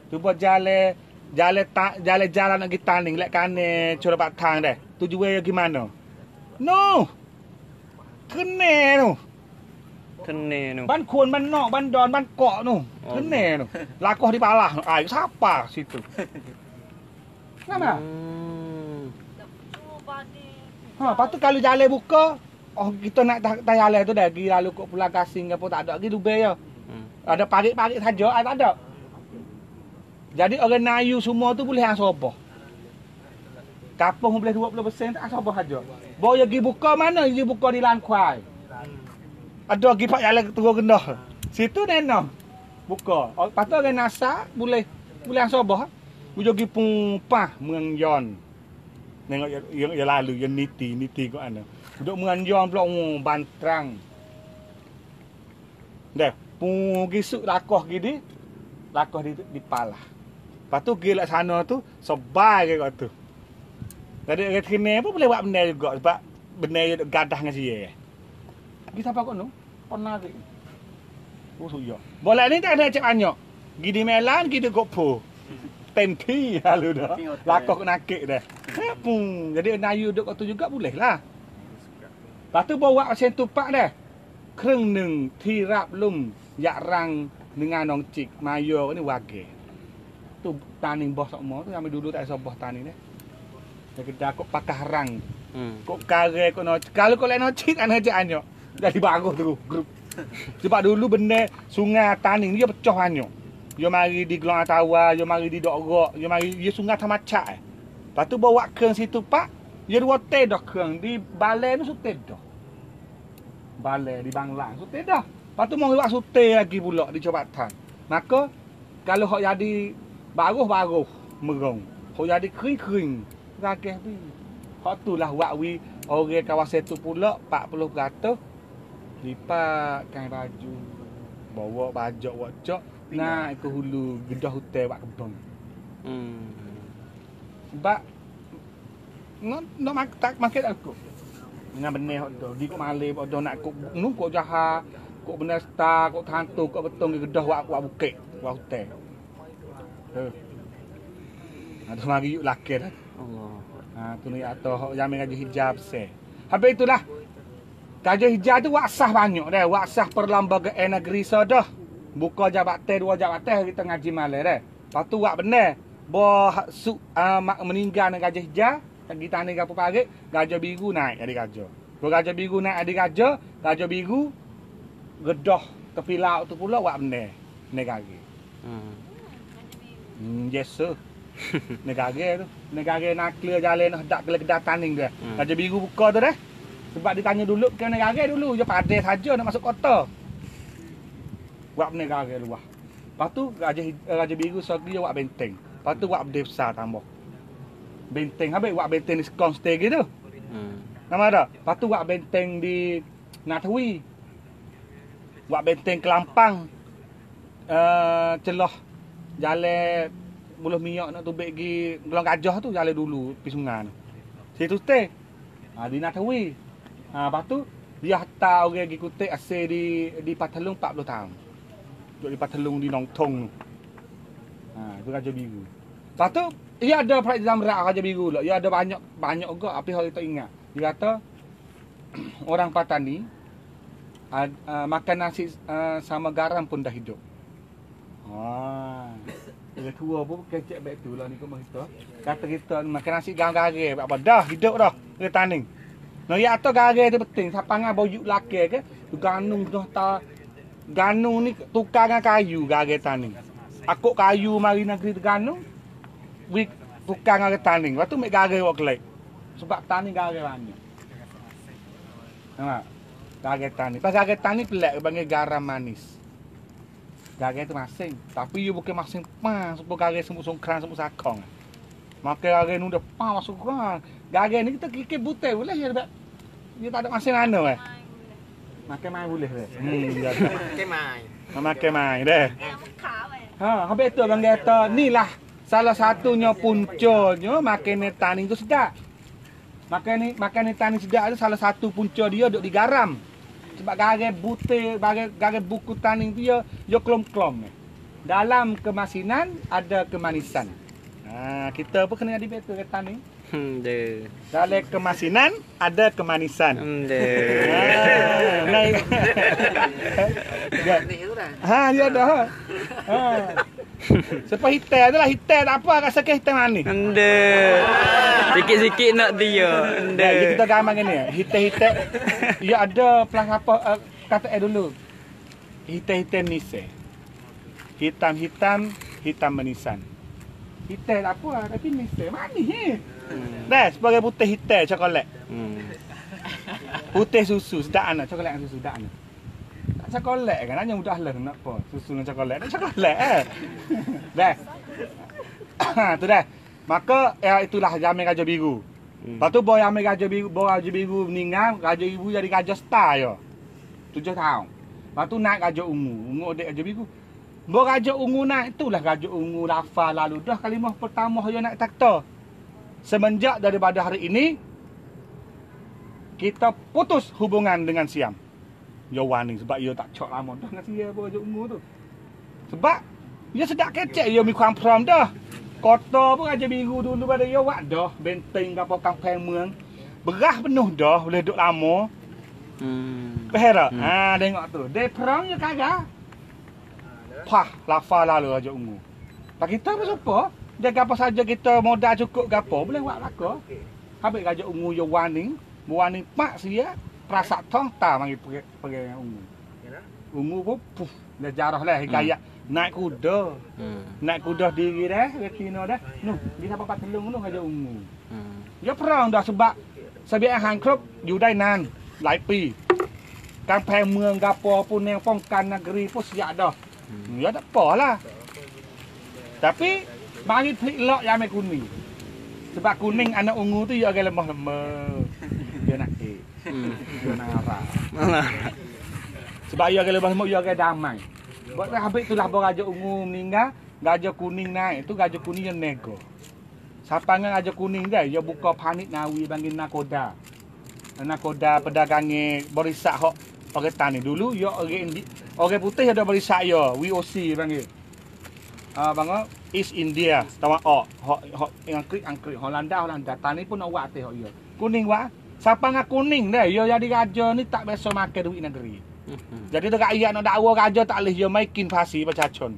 Tu buat jalan nak kita ni lek kan cura batang dah. Tujuan gimana? No. Kene tu. Ban Kuon, ban Nok, ban Don, ban Kok tu. Kene tu. Lakoh di balah. Siapa situ? Kenapa? Lepas tu kalau jalan buka, kita nak tak jalan tu dah. Pergi lalu kok Pulau Gasing apa tak ada. Pergi Dubai je. Ada parit-parit saja, tak ada. Jadi orang Nayu semua tu boleh ansabah. Kapung boleh 20% tak ansabah saja. Bawa pergi buka mana? Pergi buka di Langkuai. Ada pergi pak jalan turun rendah. Situ nenong. Buka. Lepas tu orang Nasa boleh ansabah. Boleh pergi Pumpah Menyon. Tengok yang lalu yang niti kat mana. Duduk Menyon pula Bantrang. Dah, pergi suk lakoh gini. Lakoh di Palah. Lepas tu pergi kat sana tu sebai ke kat tu. Jadi orang kena pun boleh buat benda juga sebab benda yang gadah dengan dia. Pergi siapa kat tu? Pernah ke? Oh suya. Boleh ni tak ada cek banyak. Pergi di Melan, pergi di Gopo. Tempi lalu dah. Lakoh nakik dah. Jadi Nayu duduk kat tu juga boleh lah. Lepas tu bawa macam tu pak dah. Kreng neng tirap lum yak rang dengan nong cik mayo ni wage. Tu tani bos semua tu kami dulu tak sabah tani ni. Dia kedah kok pakah rang. Kok kare kok no. Kalau kok lain no cik ana je anyok. Jadi bagus tu grup. Sebab dulu benda sungai tani dia pecah anyok. Dia mari di Gelong Atawa, dia mari di Dok, dia mari dia sungai Tamacak. Lepas tu bawa keung situ pak, dia dua teh dah keung di balai tu suteh dah. Balai di Banglang suteh dah. Lepas tu mau buat suteh lagi pula di Jabatan. Maka kalau hok jadi bagus merong. Hok jadi kering gagah pi. Hok tulah buat wi orang kawasan tu pula 40% lipat kain baju. Bawa bajak wajak nak ke hulu gedah hotel buat kebun. Sebab nak tak market aku. Dengan benih hok tu. Di kok malih hok nak kok nu kok jaha. Kok benar star, kok hantu, kok betung ke gedah buat bukit, buat hotel. Ada mari yuk laki dah. Allah. Tu ni atau jamin gajah hijab se. Habis itulah. Gajah hijab tu waksah banyak dah. Waksah perlembagaan negeri sudah. Buka jabatan 2 jabatan kita ngaji malam dah. Lepas tu buat benar. Meninggal dengan gajah hijab, kita ni gapo parit, gajah biru naik adik gajah. Kalau gajah biru naik adik gajah biru gedah tepi laut tu pula buat benda negara. Yes sir. Negara tu. Negara nak clear jalan hendak kedah tanding dia. Gajah biru buka tu dah. Sebab ditanya dulu ke negara dulu, dia padai saja nak masuk kota. Buat negara luar. Lepas tu gajah biru segi dia buat benteng. Lepas tu buat benda besar tambah. Benteng habis buat benteng di Skonstek gitu. Nama ada. Lepas tu buat benteng di Natwi. Buat benteng Kelampang. Celah jalan Buluh Minyak nak tubik pergi Gelong Gajah tu jalan dulu pergi sungai tu. Situ stay. Di Natwi. Lepas tu dia hantar orang pergi kutik asal di Patalung 40 tahun. Duduk di Patalung di Nongtong tu. Tu Gajah biru. Lepas tu ia ada Praik Zamrak Raja Biru lah. Ia ada banyak juga apa hal kita ingat. Dia kata orang Patani makan nasi sama garam pun dah hidup. Dia tua pun kecek baik tu lah ni kau kita. Kata kita makan nasi garam-garam apa dah hidup dah ke taning. No ya atau garam tu penting. Siapa ngah bojuk laki ke? Tu ganung tu ta ganung ni tukar dengan kayu garam taning. Akuk kayu mari negeri Terengganu. Wi tukar dengan taning. Lepas tu mek garam wak kelek. Sebab taning garam banyak. Nampak? Garam taning. Pas garam taning pelak panggil garam manis. Garam tu masing. Tapi you bukan masing pas sebab garam semut songkran semut sakong. Makan garam nu dah pas masuk kan. Garam ni kita kikir butai boleh ya sebab dia tak ada masing mana eh. Makan mai boleh deh. Makan mai. Makan mai deh. Mekar weh. Habis tu abang kata, ni lah salah satunya puncanya makan taning tu sedap. Makan taning sedap tu salah satu punca dia duk digaram. Sebab garam butir, garam buku taning tu dia klom-klom. Dalam kemasinan ada kemanisan. Kita pun kena jadi betul kata taning. Dalam kemasinan ada kemanisan. Naik. Dia ada. Sebab hitam adalah hitam tak apa kat sakit hitam manis. Sikit-sikit nak dia. Kita gambar ni. Hitam-hitam. Ya ada pelang apa kata dulu. Hitam-hitam nise. Hitam-hitam manisan. Hitam tak apa tapi nise manis. Dah sebagai putih hitam coklat. Putih susu sedap anak coklat dengan susu sedap anak. Tak coklat kan hanya mudah lah nak apa. Susu dengan coklat. Tak coklat Dah. Tu dah. Maka itulah Jamil Raja Biru. Lepas tu boy Jamil Raja Biru meninggal, Raja Ibu jadi Raja Star ya. 7 tahun. Lepas tu naik Raja Ungu adik Raja Biru. Bo Raja Ungu naik itulah Raja Ungu Lafal lalu dah kalimah pertama dia naik takhta. Semenjak daripada hari ini kita putus hubungan dengan Siam. Ya wani sebab dia tak cok lama dah dengan Siam Raja Ungu tu. Sebab dia sedap kecek dia mi kuang prom dah. Kota pun Raja Biru dulu pada dia wak dah benteng apa kampung มือง. Berah penuh dah boleh duduk lama. Pahera. Tengok tu. Dia perang je kagak. Pah lafal lalu Raja Ungu. Tak kita apa siapa? Dia apa saja kita modal cukup gapo boleh buat lako. Habis Raja Ungu yo warning pak sia prasak tong ta mari pergi Ungu. Ungu pun puh dia jarah lah hikayat naik kuda. Naik kuda diri dah retina dah. Noh dia sampai Patelung noh Raja Ungu. Dia perang dah sebab sebiak hang kropอยู่ได้นานหลายปีกำแพงเมืองกาปอpun yang pongkan negeri pun siap dah. Ya tak apalah. Tapi mari pelik lok yang kuning. Sebab kuning anak ungu tu dia agak lemah-lemah. Dia nak dia nak arah. Sebab dia agak lemah-lemah, dia agak damai. Buat habis itulah Raja Ungu meninggal, Raja Kuning naik. Itu Raja Kuning yang nego. Siapa dengan Raja Kuning dia buka panik nawi bagi nakoda. Nakoda pedagangnya barisak hok orang tani dulu ya orang putih ada barisak ya VOC panggil. Bang East India tawa hok angkrik Holanda tani pun nak buat teh hok ya. Kuning wah. Siapa ngak kuning dah ya jadi raja ni tak biasa makan duit negeri. Jadi dekat ayat nak dakwa raja tak leh dia maikin fasi pecacon.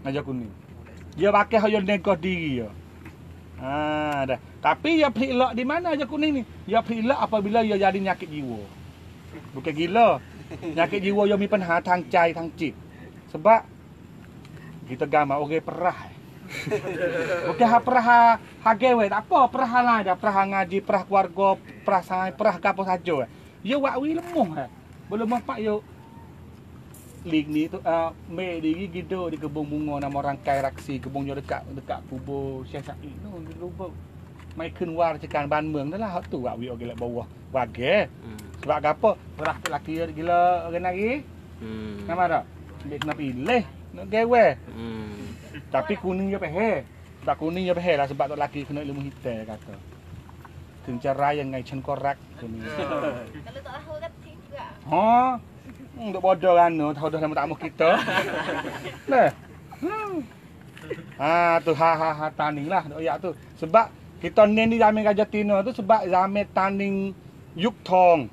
Raja Kuning. Dia pakai hok nego diri ya. Dah. Tapi dia pelik lok di mana Raja Kuning ni? Dia pelik lok apabila dia jadi nyakit jiwa. Bukan gila. Nyakit jiwa dia mi penha tang cai tang cip. Sebab kita gambar orang perah. Bukan perah hagewe tak apa, perah lah dah, perah ngaji, perah keluarga, perah sangai, perah apa saja. Dia wakwi lemuh. Belum mampak yo lig ni tu me diri gitu di kebun bunga nama rangkai raksi kebunnya dekat kubur Syekh Said tu lupa mai keluar cekan ban มืองdah lah tu wakwi orang lek bawah wage. Sebab apa? Perah tu laki gila orang lagi. Nama dak? Dia kena pilih nak gawe. Tapi kuning dia pehe. Tak kuning dia pehe lah sebab tu laki kena ilmu hitam kata.ถึงจะร้ายยังไงฉันก็รักkuning. Kalau tak tahu kan juga. Untuk bodoh kan, tahu dah nama tamu kita. Nah. Tu taning lah dok ya tu. Sebab kita ni zaman Raja Tino tu sebab zaman taning yuk Thong,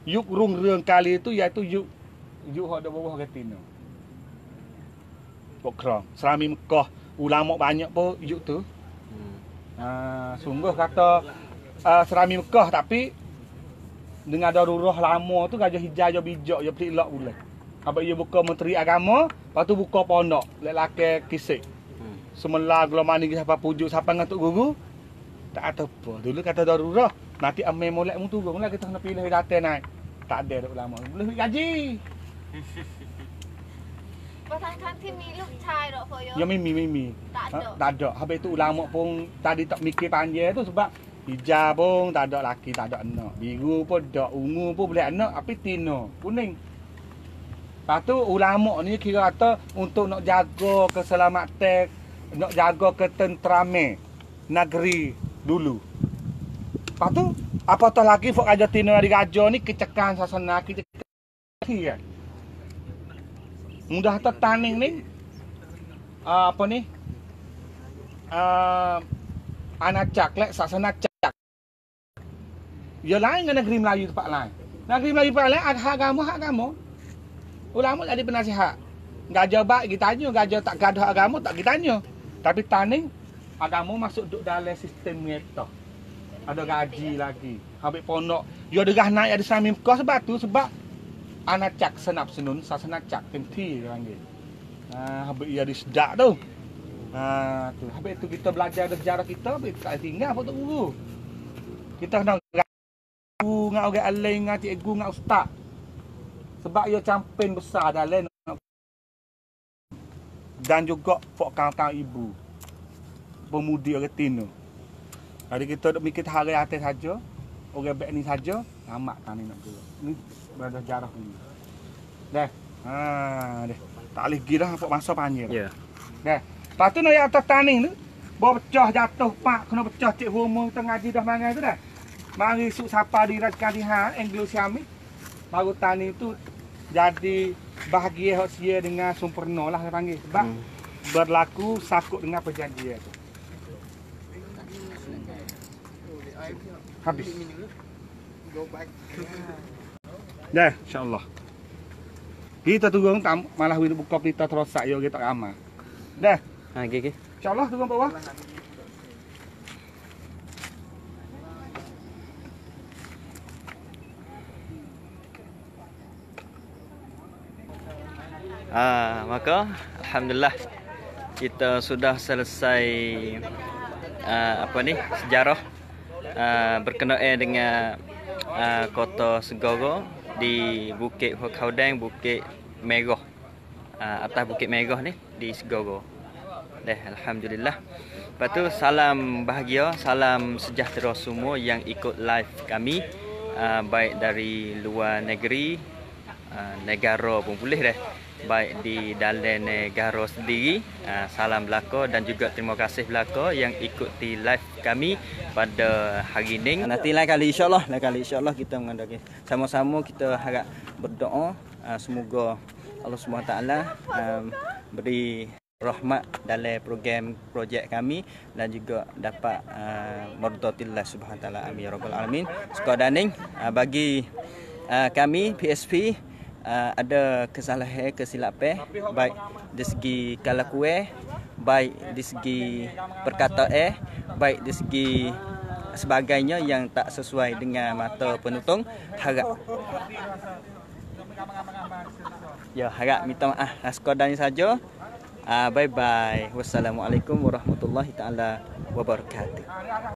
yuk Rung Rương kali itu iaitu yuk hok dak bawah Raja Tino. Pokrang, Serami Mekah, ulama banyak pun yuk tu. Sungguh kata Serami Mekah tapi dengan darurat lama tu Gajah Hijau bijak dia pelak pula. Apa ia buka menteri agama, lepas tu buka pondok, lelaki kisik. Semula gelombang ni siapa pujuk siapa ngatuk guru. Tak ada apa. Dulu kata darurat, nanti amai molek mu turun lah kita nak pilih data naik. Tak ada dak ulama. Boleh gaji. Pasalที่มีลูกชายหรอพ่อ Ya mimi. Tak ada. Habis tu ulama pun tadi tak mikir panjang tu sebab hijau pun tak ada laki, tak ada anak. Biru pun tak, ungu pun boleh anak, tapi tino, kuning. Lepas tu ulama ni kira kata untuk nak jaga keselamatan, nak jaga ketenteraman negeri dulu. Lepas tu apatah lagi fok Raja Tino dari Raja ni kecekan sasana kita. Mudah tertaning ni apa ni? Anak cak lek sasana cak. Ya lain dengan negeri Melayu tempat lain. Negeri Melayu tempat lain ada hak agama. Ulama jadi penasihat. Gajah baik kita tanya, gajah tak gadah agama tak kita tanya. Tapi taning agama masuk duk dalam sistem mereka. Ada gaji lagi. Habis pondok, yo degah naik ada Serami Mekah sebab tu sebab anak cak senap senun sasana cak temti dia panggil. Habis ia disedak tu. Tu habis tu kita belajar sejarah kita, habis tak tinggal apa tu guru. Kita kena guru dengan orang alim, dengan cikgu, dengan ustaz. Sebab ia campin besar dalam dan juga fok kawan-kawan ibu. Pemudi orang Tino. Jadi kita duk mikir hari atas saja, orang baik ni saja, tamat tani nak guru. Ni belajar sejarah ni. Dah. Dah. Tak boleh pergi dah fok masa panjang. Ya. Dah. Lepas tu nak atas tani tu, bawa pecah jatuh pak, kena pecah cik rumah tengah ngaji dah mangai tu dah. Mari suk sapa di Rajkadihan Anglo Siamik. Baru tani tu jadi bahagia hosia dengan sempurna lah saya panggil. Sebab berlaku sakut dengan perjanjian tu. Habis. Dah, insya-Allah. Kita tunggu malah buka pelita terosak yo kita amal. Dah. Okey. Insya-Allah tunggu bawah. Maka alhamdulillah kita sudah selesai sejarah berkenaan dengan kota Segoro di Bukit Hokhaudeng, Bukit Merah, atas Bukit Merah ni di Segoro. Alhamdulillah. Lepas tu salam bahagia, salam sejahtera semua yang ikut live kami, baik dari luar negeri, negara pun boleh dah, baik di dalam negara sendiri. Salam belaka dan juga terima kasih belaka yang ikuti live kami pada hari ini. Nanti lain kali insya-Allah kita mengadakan sama-sama, kita harap berdoa semoga Allah SWT beri rahmat dalam program projek kami dan juga dapat mardatillah subhanahu wa taala, amin ya rabbal alamin. Sekadaning bagi kami PSP ada kesalahan, kesilapan baik dari segi kelakuan, baik dari segi perkataan, baik dari segi sebagainya yang tak sesuai dengan mata penutung. Harap minta maaf. Sekadar saja. Bye bye. Wassalamualaikum warahmatullahi taala wabarakatuh.